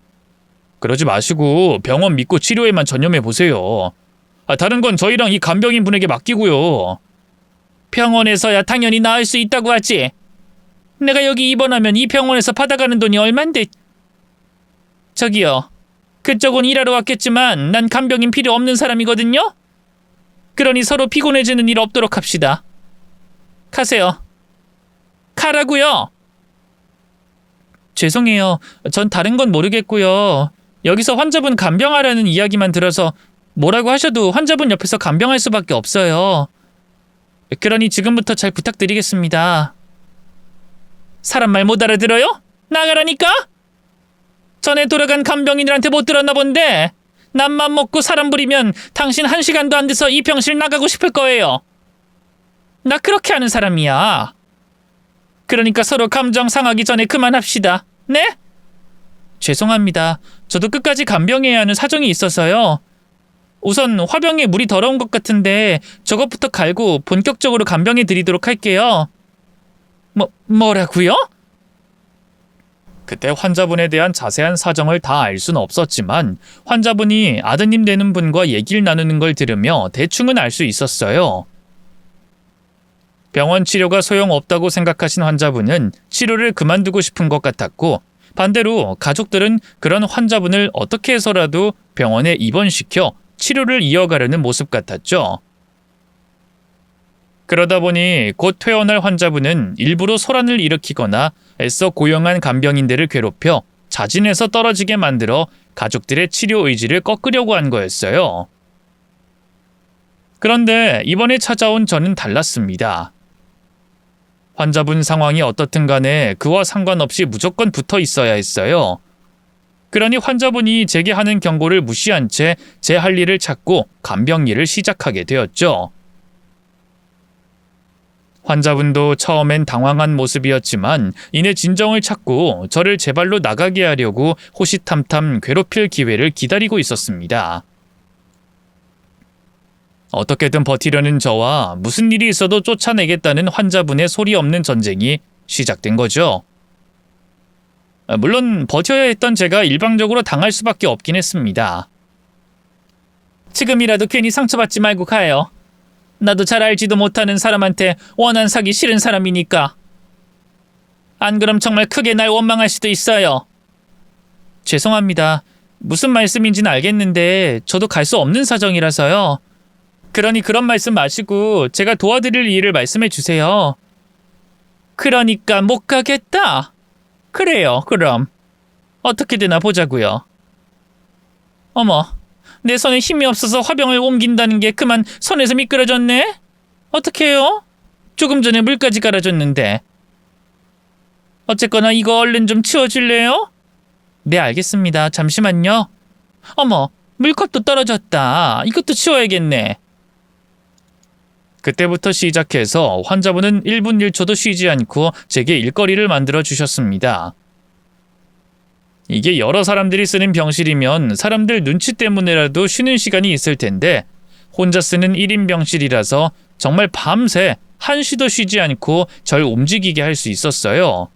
Speaker 1: 그러지 마시고 병원 믿고 치료에만 전념해 보세요. 다른 건 저희랑 이 간병인 분에게 맡기고요. 병원에서야 당연히 나을 수 있다고 하지. 내가 여기 입원하면 이 병원에서 받아가는 돈이 얼만데. 저기요, 그쪽은 일하러 왔겠지만 난 간병인 필요 없는 사람이거든요. 그러니 서로 피곤해지는 일 없도록 합시다. 가세요. 가라고요. 죄송해요. 전 다른 건 모르겠고요. 여기서 환자분 간병하라는 이야기만 들어서 뭐라고 하셔도 환자분 옆에서 간병할 수밖에 없어요. 그러니 지금부터 잘 부탁드리겠습니다. 사람 말 못 알아들어요? 나가라니까? 전에 돌아간 간병인들한테 못 들었나 본데 남만 먹고 사람 부리면 당신 1시간도 안 돼서 이 병실 나가고 싶을 거예요. 나 그렇게 하는 사람이야. 그러니까 서로 감정 상하기 전에 그만합시다. 네? 죄송합니다. 저도 끝까지 간병해야 하는 사정이 있어서요. 우선 화병에 물이 더러운 것 같은데 저것부터 갈고 본격적으로 간병해 드리도록 할게요. 뭐라고요? 그때 환자분에 대한 자세한 사정을 다 알 수는 없었지만 환자분이 아드님 되는 분과 얘기를 나누는 걸 들으며 대충은 알 수 있었어요. 병원 치료가 소용없다고 생각하신 환자분은 치료를 그만두고 싶은 것 같았고, 반대로 가족들은 그런 환자분을 어떻게 해서라도 병원에 입원시켜 치료를 이어가려는 모습 같았죠. 그러다 보니 곧 퇴원할 환자분은 일부러 소란을 일으키거나 애써 고용한 간병인들을 괴롭혀 자진해서 떨어지게 만들어 가족들의 치료 의지를 꺾으려고 한 거였어요. 그런데 이번에 찾아온 저는 달랐습니다. 환자분 상황이 어떻든 간에 그와 상관없이 무조건 붙어 있어야 했어요. 그러니 환자분이 제게 하는 경고를 무시한 채 제 할 일을 찾고 간병 일을 시작하게 되었죠. 환자분도 처음엔 당황한 모습이었지만 이내 진정을 찾고 저를 제 발로 나가게 하려고 호시탐탐 괴롭힐 기회를 기다리고 있었습니다. 어떻게든 버티려는 저와 무슨 일이 있어도 쫓아내겠다는 환자분의 소리 없는 전쟁이 시작된 거죠. 물론 버텨야 했던 제가 일방적으로 당할 수밖에 없긴 했습니다. 지금이라도 괜히 상처받지 말고 가요. 나도 잘 알지도 못하는 사람한테 원한 사기 싫은 사람이니까. 안 그럼 정말 크게 날 원망할 수도 있어요. 죄송합니다. 무슨 말씀인지는 알겠는데 저도 갈 수 없는 사정이라서요. 그러니 그런 말씀 마시고 제가 도와드릴 일을 말씀해 주세요. 그러니까 못 가겠다. 그래요, 그럼. 어떻게 되나 보자고요. 어머, 내 손에 힘이 없어서 화병을 옮긴다는 게 그만 손에서 미끄러졌네? 어떡해요? 조금 전에 물까지 갈아줬는데. 어쨌거나 이거 얼른 좀 치워줄래요? 네, 알겠습니다. 잠시만요. 어머, 물컵도 떨어졌다. 이것도 치워야겠네. 그때부터 시작해서 환자분은 1분 1초도 쉬지 않고 제게 일거리를 만들어 주셨습니다. 이게 여러 사람들이 쓰는 병실이면 사람들 눈치 때문에라도 쉬는 시간이 있을 텐데 혼자 쓰는 1인 병실이라서 정말 밤새 한시도 쉬지 않고 절 움직이게 할 수 있었어요.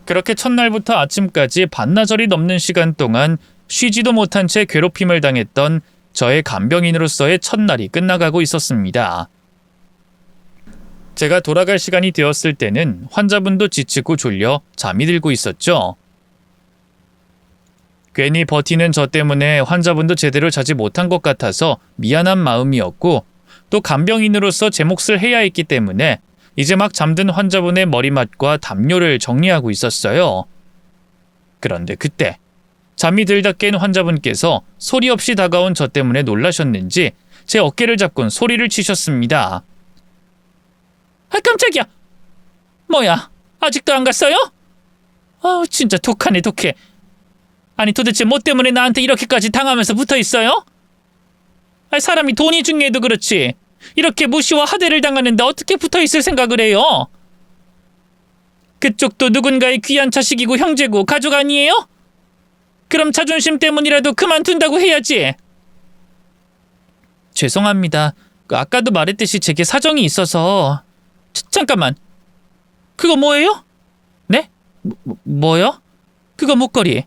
Speaker 1: 그렇게 첫날부터 아침까지 반나절이 넘는 시간 동안 쉬지도 못한 채 괴롭힘을 당했던 저의 간병인으로서의 첫날이 끝나가고 있었습니다. 제가 돌아갈 시간이 되었을 때는 환자분도 지치고 졸려 잠이 들고 있었죠. 괜히 버티는 저 때문에 환자분도 제대로 자지 못한 것 같아서 미안한 마음이었고, 또 간병인으로서 제 몫을 해야 했기 때문에 이제 막 잠든 환자분의 머리맡과 담요를 정리하고 있었어요. 그런데 그때 잠이 들다 깬 환자분께서 소리 없이 다가온 저 때문에 놀라셨는지 제 어깨를 잡곤 소리를 치셨습니다. 아, 깜짝이야. 뭐야, 아직도 안 갔어요? 진짜 독하네, 독해. 아니 도대체 뭐 때문에 나한테 이렇게까지 당하면서 붙어 있어요? 사람이 돈이 중요해도 그렇지 이렇게 무시와 하대를 당하는데 어떻게 붙어 있을 생각을 해요? 그쪽도 누군가의 귀한 자식이고 형제고 가족 아니에요? 그럼 자존심 때문이라도 그만둔다고 해야지. 죄송합니다. 아까도 말했듯이 제게 사정이 있어서. 잠깐만. 그거 뭐예요? 네? 뭐요? 그거 목걸이.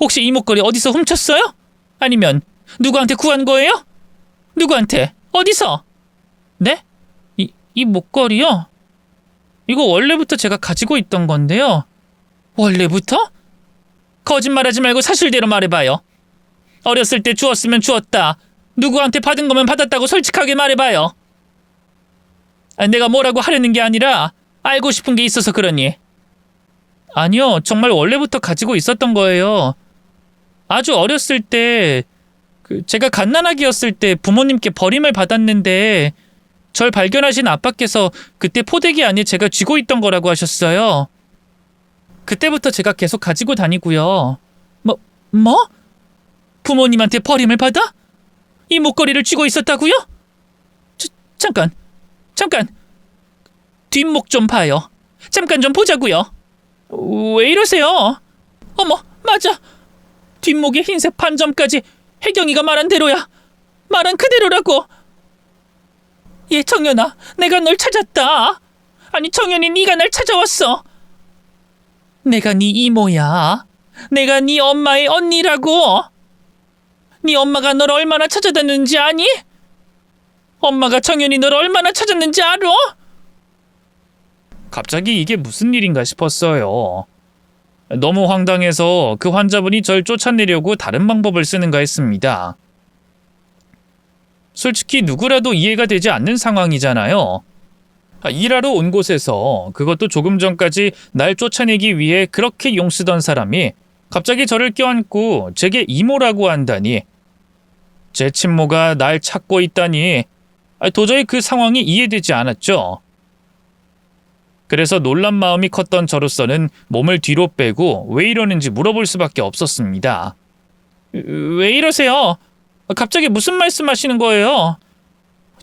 Speaker 1: 혹시 이 목걸이 어디서 훔쳤어요? 아니면 누구한테 구한 거예요? 누구한테? 어디서? 네? 이 목걸이요? 이거 원래부터 제가 가지고 있던 건데요. 원래부터? 거짓말하지 말고 사실대로 말해봐요. 어렸을 때 주었으면 주었다. 누구한테 받은 거면 받았다고 솔직하게 말해봐요. 내가 뭐라고 하려는 게 아니라 알고 싶은 게 있어서 그러니. 아니요, 정말 원래부터 가지고 있었던 거예요. 아주 어렸을 때 제가 갓난아기였을 때 부모님께 버림을 받았는데 절 발견하신 아빠께서 그때 포대기 안에 제가 쥐고 있던 거라고 하셨어요. 그때부터 제가 계속 가지고 다니고요. 뭐? 부모님한테 버림을 받아? 이 목걸이를 쥐고 있었다고요? 잠깐. 뒷목 좀 봐요. 잠깐 좀 보자고요. 왜 이러세요? 어머, 맞아. 뒷목에 흰색 반점까지
Speaker 2: 혜경이가 말한 대로야. 말한 그대로라고. 예, 청년아, 내가 널 찾았다. 아니, 청년이 네가 날 찾아왔어. 내가 네 이모야. 내가 네 엄마의 언니라고. 네 엄마가 널 얼마나 찾아다녔는지 아니? 엄마가 청년이 널 얼마나 찾았는지 알아?
Speaker 1: 갑자기 이게 무슨 일인가 싶었어요. 너무 황당해서 그 환자분이 절 쫓아내려고 다른 방법을 쓰는가 했습니다. 솔직히 누구라도 이해가 되지 않는 상황이잖아요. 일하러 온 곳에서, 그것도 조금 전까지 날 쫓아내기 위해 그렇게 용쓰던 사람이 갑자기 저를 껴안고 제게 이모라고 한다니, 제 친모가 날 찾고 있다니, 도저히 그 상황이 이해되지 않았죠. 그래서 놀란 마음이 컸던 저로서는 몸을 뒤로 빼고 왜 이러는지 물어볼 수밖에 없었습니다.
Speaker 2: 왜 이러세요? 갑자기 무슨 말씀하시는 거예요?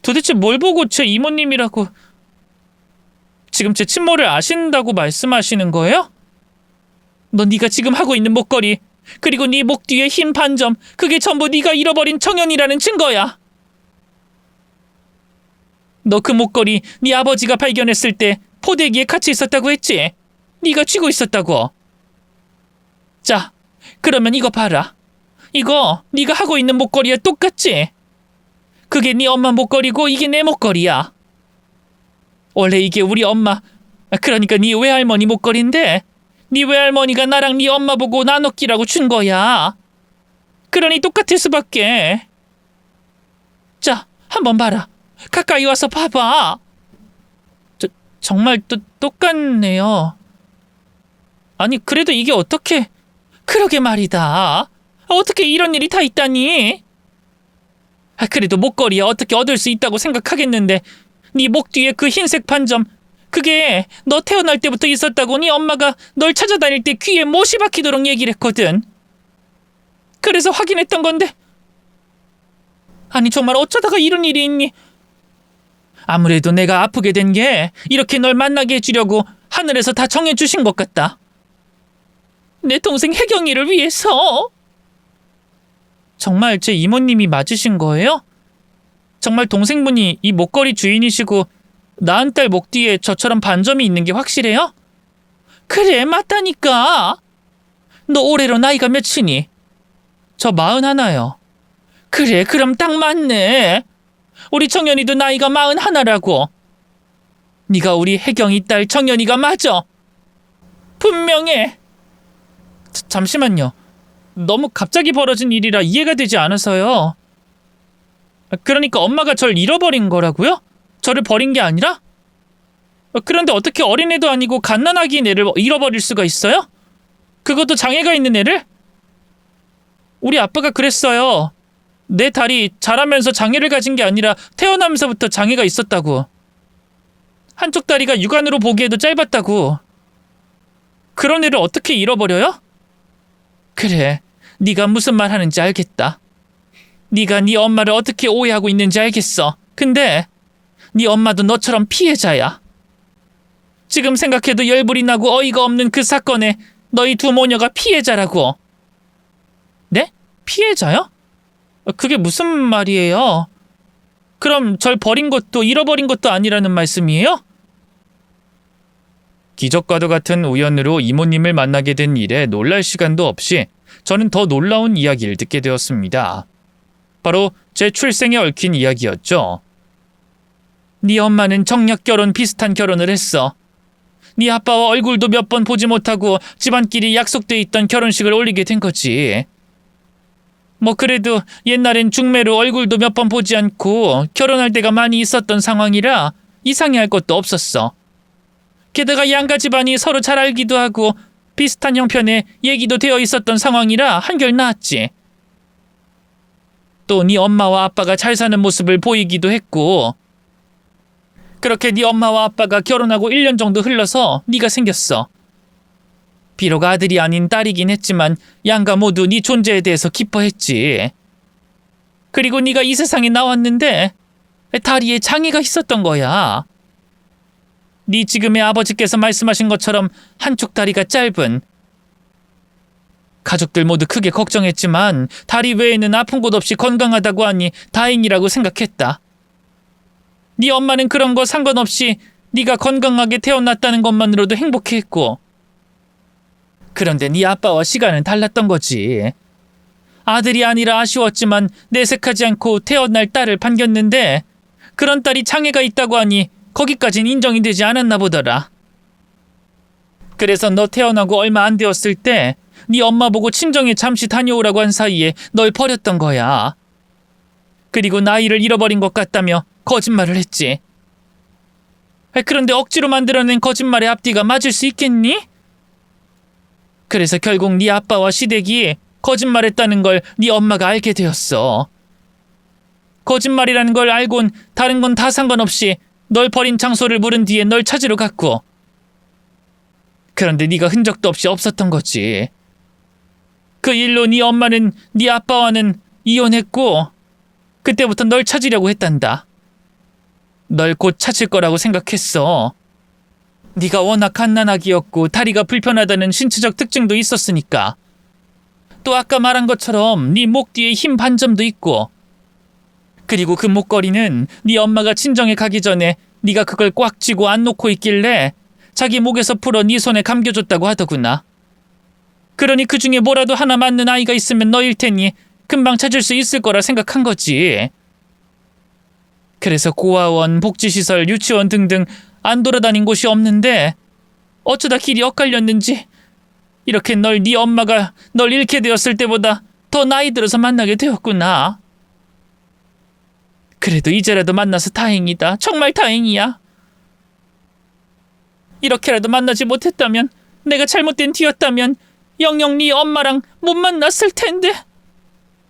Speaker 2: 도대체 뭘 보고 제 이모님이라고... 지금 제 친모를 아신다고 말씀하시는 거예요? 너 네가 지금 하고 있는 목걸이, 그리고 네 목 뒤에 흰 반점, 그게 전부 네가 잃어버린 청년이라는 증거야. 너 그 목걸이 네 아버지가 발견했을 때 포대기에 같이 있었다고 했지? 네가 쥐고 있었다고. 자, 그러면 이거 봐라. 이거 네가 하고 있는 목걸이와 똑같지? 그게 네 엄마 목걸이고 이게 내 목걸이야. 원래 이게 우리 엄마, 그러니까 네 외할머니 목걸이인데 네 외할머니가 나랑 네 엄마 보고 나눠 끼라고 준 거야. 그러니 똑같을 수밖에. 자, 한번 봐라. 가까이 와서 봐봐. 정말 똑같네요. 아니, 그래도 이게 어떻게... 그러게 말이다. 어떻게 이런 일이 다 있다니? 그래도 목걸이야 어떻게 얻을 수 있다고 생각하겠는데, 네 목 뒤에 그 흰색 반점, 그게 너 태어날 때부터 있었다고 네 엄마가 널 찾아다닐 때 귀에 못이 박히도록 얘기를 했거든. 그래서 확인했던 건데. 아니, 정말 어쩌다가 이런 일이 있니? 아무래도 내가 아프게 된 게 이렇게 널 만나게 해주려고 하늘에서 다 정해주신 것 같다. 내 동생 혜경이를 위해서. 정말 제 이모님이 맞으신 거예요? 정말 동생분이 이 목걸이 주인이시고 낳은 딸 목 뒤에 저처럼 반점이 있는 게 확실해요? 그래, 맞다니까. 너 올해로 나이가 몇이니? 저 41요. 그래, 그럼 딱 맞네. 우리 청년이도 나이가 41라고. 네가 우리 혜경이 딸 청년이가 맞아. 분명해. 잠시만요. 너무 갑자기 벌어진 일이라 이해가 되지 않아서요. 그러니까 엄마가 절 잃어버린 거라고요? 저를 버린 게 아니라? 그런데 어떻게 어린애도 아니고 갓난아기인 애를 잃어버릴 수가 있어요? 그것도 장애가 있는 애를? 우리 아빠가 그랬어요. 내 다리 자라면서 장애를 가진 게 아니라 태어나면서부터 장애가 있었다고. 한쪽 다리가 육안으로 보기에도 짧았다고. 그런 애를 어떻게 잃어버려요? 그래, 네가 무슨 말 하는지 알겠다. 네가 네 엄마를 어떻게 오해하고 있는지 알겠어. 근데 네 엄마도 너처럼 피해자야. 지금 생각해도 열불이 나고 어이가 없는 그 사건에 너희 두 모녀가 피해자라고. 네? 피해자요? 그게 무슨 말이에요? 그럼 절 버린 것도 잃어버린 것도 아니라는 말씀이에요? 기적과도 같은 우연으로 이모님을 만나게 된 일에 놀랄 시간도 없이 저는 더 놀라운 이야기를 듣게 되었습니다. 바로 제 출생에 얽힌 이야기였죠. 네 엄마는 정략 결혼 비슷한 결혼을 했어. 네 아빠와 얼굴도 몇 번 보지 못하고 집안끼리 약속돼 있던 결혼식을 올리게 된 거지. 뭐 그래도 옛날엔 중매로 얼굴도 몇 번 보지 않고 결혼할 때가 많이 있었던 상황이라 이상해할 것도 없었어. 게다가 양가 집안이 서로 잘 알기도 하고 비슷한 형편의 얘기도 되어 있었던 상황이라 한결 나았지. 또 네 엄마와 아빠가 잘 사는 모습을 보이기도 했고. 그렇게 네 엄마와 아빠가 결혼하고 1년 정도 흘러서 네가 생겼어. 비록 아들이 아닌 딸이긴 했지만 양가 모두 네 존재에 대해서 기뻐했지. 그리고 네가 이 세상에 나왔는데 다리에 장애가 있었던 거야. 네 지금의 아버지께서 말씀하신 것처럼 한쪽 다리가 짧은. 가족들 모두 크게 걱정했지만 다리 외에는 아픈 곳 없이 건강하다고 하니 다행이라고 생각했다. 네 엄마는 그런 거 상관없이 네가 건강하게 태어났다는 것만으로도 행복해했고, 그런데 네 아빠와 시간은 달랐던 거지. 아들이 아니라 아쉬웠지만 내색하지 않고 태어날 딸을 반겼는데 그런 딸이 장애가 있다고 하니 거기까진 인정이 되지 않았나 보더라. 그래서 너 태어나고 얼마 안 되었을 때 네 엄마 보고 친정에 잠시 다녀오라고 한 사이에 널 버렸던 거야. 그리고 나이를 잃어버린 것 같다며 거짓말을 했지. 그런데 억지로 만들어낸 거짓말의 앞뒤가 맞을 수 있겠니? 그래서 결국 네 아빠와 시댁이 거짓말했다는 걸 네 엄마가 알게 되었어. 거짓말이라는 걸 알곤 다른 건 다 상관없이 널 버린 장소를 물은 뒤에 널 찾으러 갔고, 그런데 네가 흔적도 없이 없었던 거지. 그 일로 네 엄마는 네 아빠와는 이혼했고 그때부터 널 찾으려고 했단다. 널 곧 찾을 거라고 생각했어. 네가 워낙 갓난아기였고 다리가 불편하다는 신체적 특징도 있었으니까. 또 아까 말한 것처럼 네 목 뒤에 흰 반점도 있고, 그리고 그 목걸이는 네 엄마가 친정에 가기 전에 네가 그걸 꽉 쥐고 안 놓고 있길래 자기 목에서 풀어 네 손에 감겨줬다고 하더구나. 그러니 그 중에 뭐라도 하나 맞는 아이가 있으면 너일 테니 금방 찾을 수 있을 거라 생각한 거지. 그래서 고아원, 복지시설, 유치원 등등 안 돌아다닌 곳이 없는데 어쩌다 길이 엇갈렸는지 이렇게 네 엄마가 널 잃게 되었을 때보다 더 나이 들어서 만나게 되었구나. 그래도 이제라도 만나서 다행이다. 정말 다행이야. 이렇게라도 만나지 못했다면, 내가 잘못된 뒤였다면 영영 네 엄마랑 못 만났을 텐데.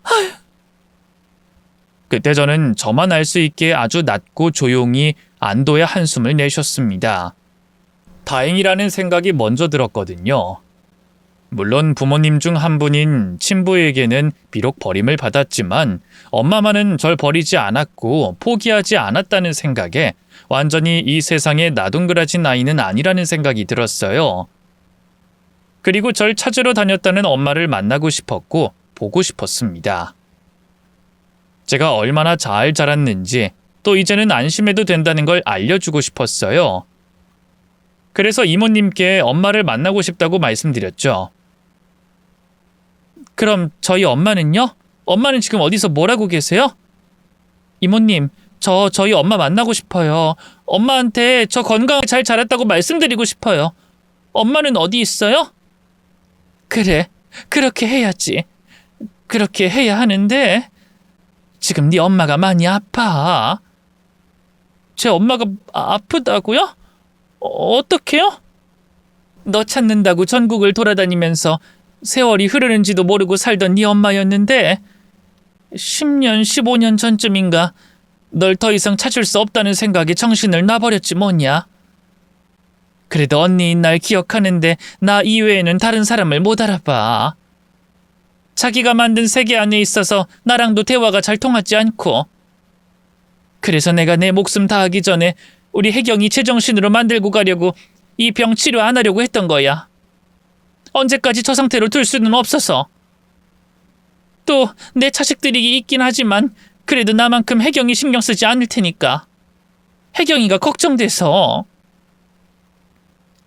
Speaker 2: 아휴.
Speaker 1: 그때 저는 저만 알 수 있게 아주 낮고 조용히 안도의 한숨을 내쉬었습니다. 다행이라는 생각이 먼저 들었거든요. 물론 부모님 중 한 분인 친부에게는 비록 버림을 받았지만 엄마만은 절 버리지 않았고 포기하지 않았다는 생각에 완전히 이 세상에 나둥그라진 아이는 아니라는 생각이 들었어요. 그리고 절 찾으러 다녔다는 엄마를 만나고 싶었고 보고 싶었습니다. 제가 얼마나 잘 자랐는지 또 이제는 안심해도 된다는 걸 알려주고 싶었어요. 그래서 이모님께 엄마를 만나고 싶다고 말씀드렸죠.
Speaker 2: 그럼 저희 엄마는요? 엄마는 지금 어디서 뭐라고 계세요? 이모님, 저희 엄마 만나고 싶어요. 엄마한테 저 건강하게 잘 자랐다고 말씀드리고 싶어요. 엄마는 어디 있어요? 그래, 그렇게 해야지. 그렇게 해야 하는데 지금 네 엄마가 많이 아파. 제 엄마가 아프다고요? 어떡해요? 너 찾는다고 전국을 돌아다니면서 세월이 흐르는지도 모르고 살던 네 엄마였는데 10년, 15년 전쯤인가 널 더 이상 찾을 수 없다는 생각에 정신을 놔버렸지 뭐냐. 그래도 언니인 날 기억하는데 나 이외에는 다른 사람을 못 알아봐. 자기가 만든 세계 안에 있어서 나랑도 대화가 잘 통하지 않고. 그래서 내가 내 목숨 다하기 전에 우리 혜경이 제정신으로 만들고 가려고 이 병 치료 안 하려고 했던 거야. 언제까지 저 상태로 둘 수는 없어서. 또 내 자식들이 있긴 하지만 그래도 나만큼 혜경이 신경 쓰지 않을 테니까. 혜경이가 걱정돼서.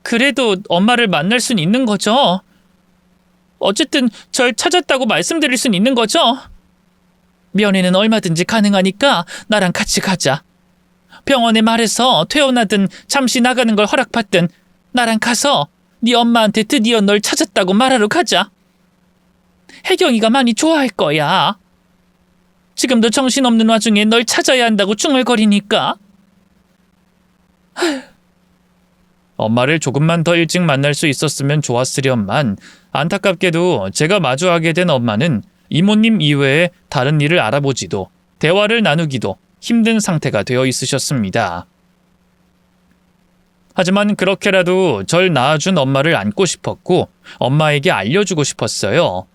Speaker 2: 그래도 엄마를 만날 순 있는 거죠? 어쨌든 절 찾았다고 말씀드릴 순 있는 거죠? 면회는 얼마든지 가능하니까 나랑 같이 가자. 병원에 말해서 퇴원하든 잠시 나가는 걸 허락받든 나랑 가서 네 엄마한테 드디어 널 찾았다고 말하러 가자. 혜경이가 많이 좋아할 거야. 지금도 정신없는 와중에 널 찾아야 한다고 중얼거리니까.
Speaker 1: 엄마를 조금만 더 일찍 만날 수 있었으면 좋았으련만 안타깝게도 제가 마주하게 된 엄마는 이모님 이외에 다른 일을 알아보지도 대화를 나누기도 힘든 상태가 되어 있으셨습니다. 하지만 그렇게라도 절 낳아준 엄마를 안고 싶었고 엄마에게 알려주고 싶었어요.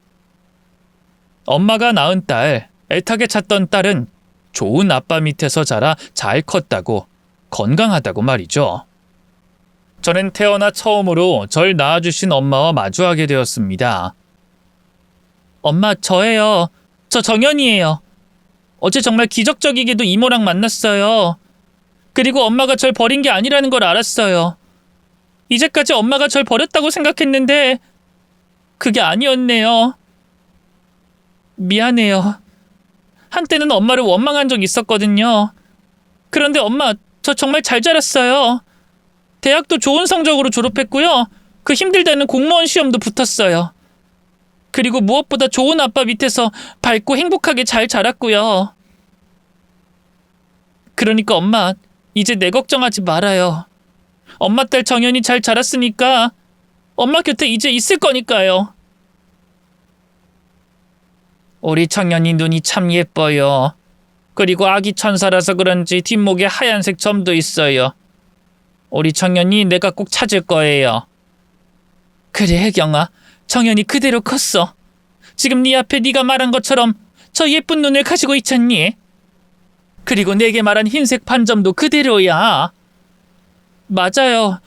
Speaker 1: 엄마가 낳은 딸, 애타게 찾던 딸은 좋은 아빠 밑에서 자라 잘 컸다고, 건강하다고 말이죠. 저는 태어나 처음으로 절 낳아주신 엄마와 마주하게 되었습니다.
Speaker 2: 엄마, 저예요. 저 정연이에요. 어제 정말 기적적이게도 이모랑 만났어요. 그리고 엄마가 절 버린 게 아니라는 걸 알았어요. 이제까지 엄마가 절 버렸다고 생각했는데 그게 아니었네요. 미안해요. 한때는 엄마를 원망한 적 있었거든요. 그런데 엄마, 저 정말 잘 자랐어요. 대학도 좋은 성적으로 졸업했고요. 그 힘들다는 공무원 시험도 붙었어요. 그리고 무엇보다 좋은 아빠 밑에서 밝고 행복하게 잘 자랐고요. 그러니까 엄마, 이제 내 걱정하지 말아요. 엄마 딸 정연이 잘 자랐으니까 엄마 곁에 이제 있을 거니까요. 우리 정연이 눈이 참 예뻐요. 그리고 아기 천사라서 그런지 뒷목에 하얀색 점도 있어요. 우리 정연이 내가 꼭 찾을 거예요. 그래, 혜경아. 정연이 그대로 컸어. 지금 네 앞에 네가 말한 것처럼 저 예쁜 눈을 가지고 있잖니. 그리고 내게 말한 흰색 반점도 그대로야. 맞아요.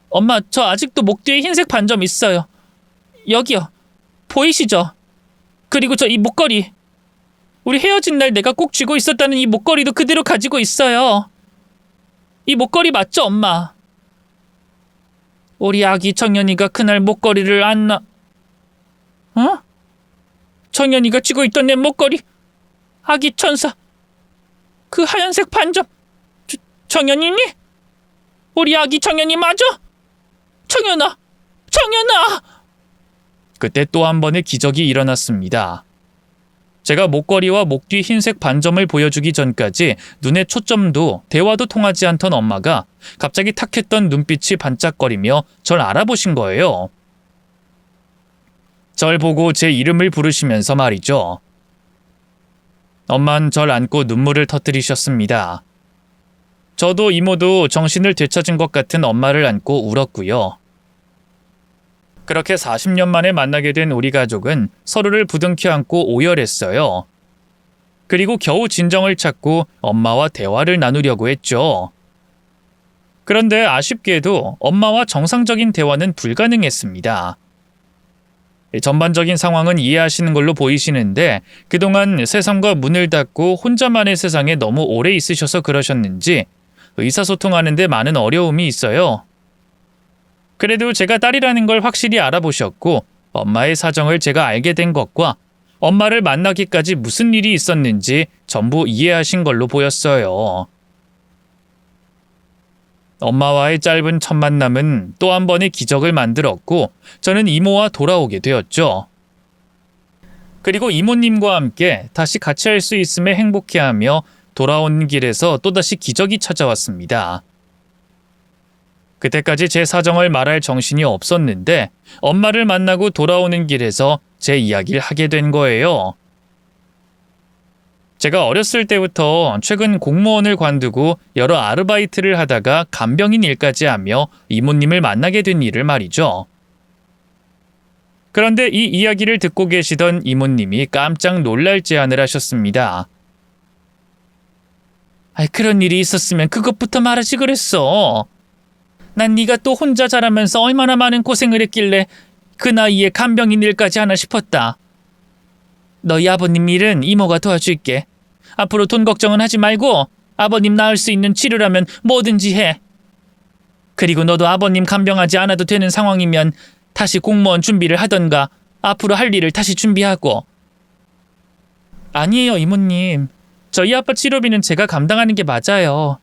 Speaker 2: 엄마, 저 아직도 목 뒤에 흰색 반점 있어요. 여기요. 보이시죠? 그리고 저 이 목걸이. 우리 헤어진 날 내가 꼭 쥐고 있었다는 이 목걸이도 그대로 가지고 있어요. 이 목걸이 맞죠, 엄마? 우리 아기 정연이가 그날 목걸이를 안 정연이가 쥐고 있던 내 목걸이. 아기 천사. 그 하얀색 반점. 정연이니? 우리 아기 정연이 맞아? 정연아! 정연아!
Speaker 1: 그때 또 한 번의 기적이 일어났습니다. 제가 목걸이와 목 뒤 흰색 반점을 보여주기 전까지 눈의 초점도 대화도 통하지 않던 엄마가 갑자기 탁했던 눈빛이 반짝거리며 절 알아보신 거예요. 절 보고 제 이름을 부르시면서 말이죠. 엄만 절 안고 눈물을 터뜨리셨습니다. 저도 이모도 정신을 되찾은 것 같은 엄마를 안고 울었고요. 그렇게 40년 만에 만나게 된 우리 가족은 서로를 부둥켜 안고 오열했어요. 그리고 겨우 진정을 찾고 엄마와 대화를 나누려고 했죠. 그런데 아쉽게도 엄마와 정상적인 대화는 불가능했습니다. 전반적인 상황은 이해하시는 걸로 보이시는데 그동안 세상과 문을 닫고 혼자만의 세상에 너무 오래 있으셔서 그러셨는지 의사소통하는 데 많은 어려움이 있어요. 그래도 제가 딸이라는 걸 확실히 알아보셨고 엄마의 사정을 제가 알게 된 것과 엄마를 만나기까지 무슨 일이 있었는지 전부 이해하신 걸로 보였어요. 엄마와의 짧은 첫 만남은 또 한 번의 기적을 만들었고 저는 이모와 돌아오게 되었죠. 그리고 이모님과 함께 다시 같이 할 수 있음에 행복해하며 돌아오는 길에서 또다시 기적이 찾아왔습니다. 그때까지 제 사정을 말할 정신이 없었는데 엄마를 만나고 돌아오는 길에서 제 이야기를 하게 된 거예요. 제가 어렸을 때부터 최근 공무원을 관두고 여러 아르바이트를 하다가 간병인 일까지 하며 이모님을 만나게 된 일을 말이죠. 그런데 이 이야기를 듣고 계시던 이모님이 깜짝 놀랄 제안을 하셨습니다. 그런 일이 있었으면 그것부터 말하지 그랬어. 난 네가 또 혼자 자라면서 얼마나 많은 고생을 했길래 그 나이에 간병인 일까지 하나 싶었다. 너희 아버님 일은 이모가 도와줄게. 앞으로 돈 걱정은 하지 말고 아버님 나을 수 있는 치료라면 뭐든지 해. 그리고 너도 아버님 간병하지 않아도 되는 상황이면 다시 공무원 준비를 하던가 앞으로 할 일을 다시 준비하고. 아니에요, 이모님. 저희 아빠 치료비는 제가 감당하는 게 맞아요.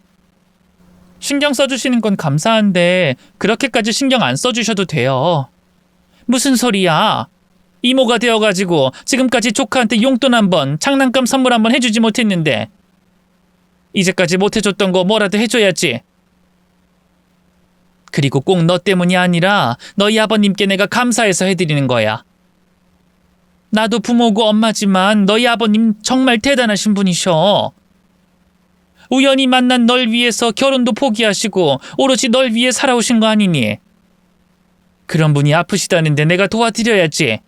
Speaker 1: 신경 써주시는 건 감사한데 그렇게까지 신경 안 써주셔도 돼요. 무슨 소리야? 이모가 되어가지고 지금까지 조카한테 용돈 한번, 장난감 선물 한번 해주지 못했는데 이제까지 못해줬던 거 뭐라도 해줘야지. 그리고 꼭 너 때문이 아니라 너희 아버님께 내가 감사해서 해드리는 거야. 나도 부모고 엄마지만 너희 아버님 정말 대단하신 분이셔. 우연히 만난 널 위해서 결혼도 포기하시고 오로지 널 위해 살아오신 거 아니니? 그런 분이 아프시다는데 내가 도와드려야지.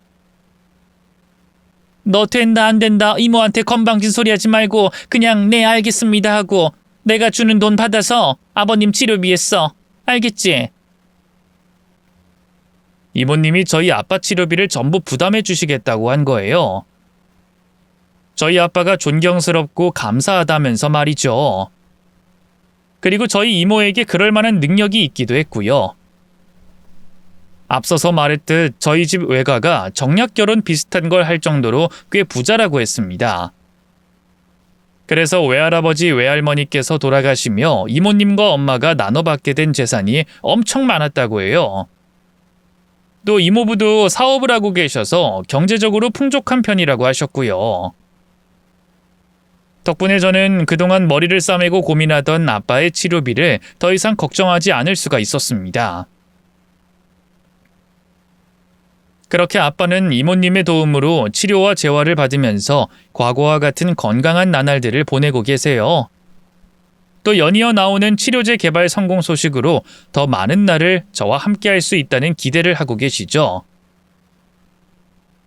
Speaker 1: 너 된다 안 된다 이모한테 건방진 소리 하지 말고 그냥 네 알겠습니다 하고 내가 주는 돈 받아서 아버님 치료비에 써. 알겠지? 이모님이 저희 아빠 치료비를 전부 부담해 주시겠다고 한 거예요. 저희 아빠가 존경스럽고 감사하다면서 말이죠. 그리고 저희 이모에게 그럴 만한 능력이 있기도 했고요. 앞서서 말했듯 저희 집 외가가 정략결혼 비슷한 걸 할 정도로 꽤 부자라고 했습니다. 그래서 외할아버지 외할머니께서 돌아가시며 이모님과 엄마가 나눠받게 된 재산이 엄청 많았다고 해요. 또 이모부도 사업을 하고 계셔서 경제적으로 풍족한 편이라고 하셨고요. 덕분에 저는 그동안 머리를 싸매고 고민하던 아빠의 치료비를 더 이상 걱정하지 않을 수가 있었습니다. 그렇게 아빠는 이모님의 도움으로 치료와 재활을 받으면서 과거와 같은 건강한 나날들을 보내고 계세요. 또 연이어 나오는 치료제 개발 성공 소식으로 더 많은 날을 저와 함께할 수 있다는 기대를 하고 계시죠.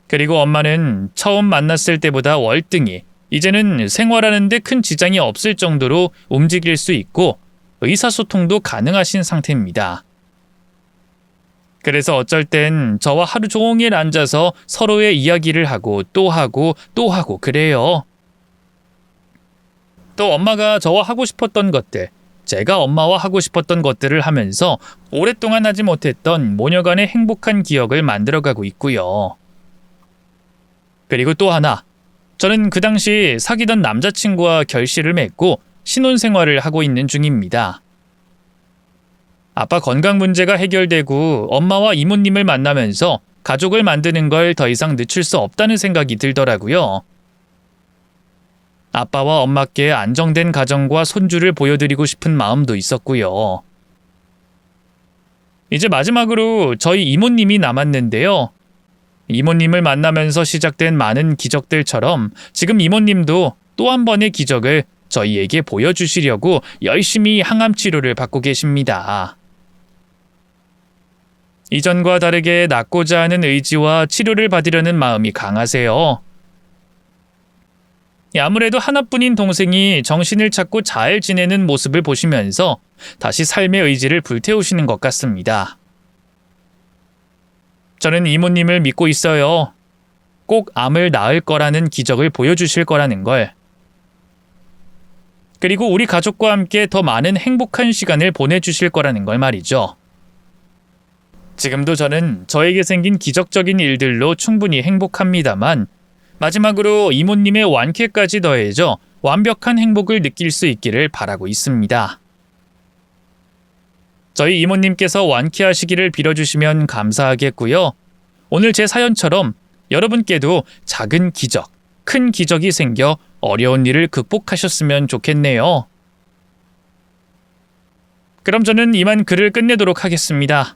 Speaker 1: 그리고 엄마는 처음 만났을 때보다 월등히 이제는 생활하는 데 큰 지장이 없을 정도로 움직일 수 있고 의사소통도 가능하신 상태입니다. 그래서 어쩔 땐 저와 하루 종일 앉아서 서로의 이야기를 하고 또 하고 또 하고 그래요. 또 엄마가 저와 하고 싶었던 것들, 제가 엄마와 하고 싶었던 것들을 하면서 오랫동안 하지 못했던 모녀간의 행복한 기억을 만들어가고 있고요. 그리고 또 하나, 저는 그 당시 사귀던 남자친구와 결실을 맺고 신혼생활을 하고 있는 중입니다. 아빠 건강 문제가 해결되고 엄마와 이모님을 만나면서 가족을 만드는 걸 더 이상 늦출 수 없다는 생각이 들더라고요. 아빠와 엄마께 안정된 가정과 손주를 보여드리고 싶은 마음도 있었고요. 이제 마지막으로 저희 이모님이 남았는데요. 이모님을 만나면서 시작된 많은 기적들처럼 지금 이모님도 또 한 번의 기적을 저희에게 보여주시려고 열심히 항암 치료를 받고 계십니다. 이전과 다르게 낫고자 하는 의지와 치료를 받으려는 마음이 강하세요. 아무래도 하나뿐인 동생이 정신을 찾고 잘 지내는 모습을 보시면서 다시 삶의 의지를 불태우시는 것 같습니다. 저는 이모님을 믿고 있어요. 꼭 암을 낳을 거라는 기적을 보여주실 거라는 걸. 그리고 우리 가족과 함께 더 많은 행복한 시간을 보내주실 거라는 걸 말이죠. 지금도 저는 저에게 생긴 기적적인 일들로 충분히 행복합니다만 마지막으로 이모님의 완쾌까지 더해져 완벽한 행복을 느낄 수 있기를 바라고 있습니다. 저희 이모님께서 완쾌하시기를 빌어주시면 감사하겠고요. 오늘 제 사연처럼 여러분께도 작은 기적, 큰 기적이 생겨 어려운 일을 극복하셨으면 좋겠네요. 그럼 저는 이만 글을 끝내도록 하겠습니다.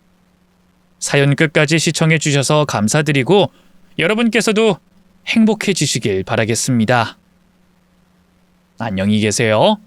Speaker 1: 사연 끝까지 시청해 주셔서 감사드리고 여러분께서도 행복해지시길 바라겠습니다. 안녕히 계세요.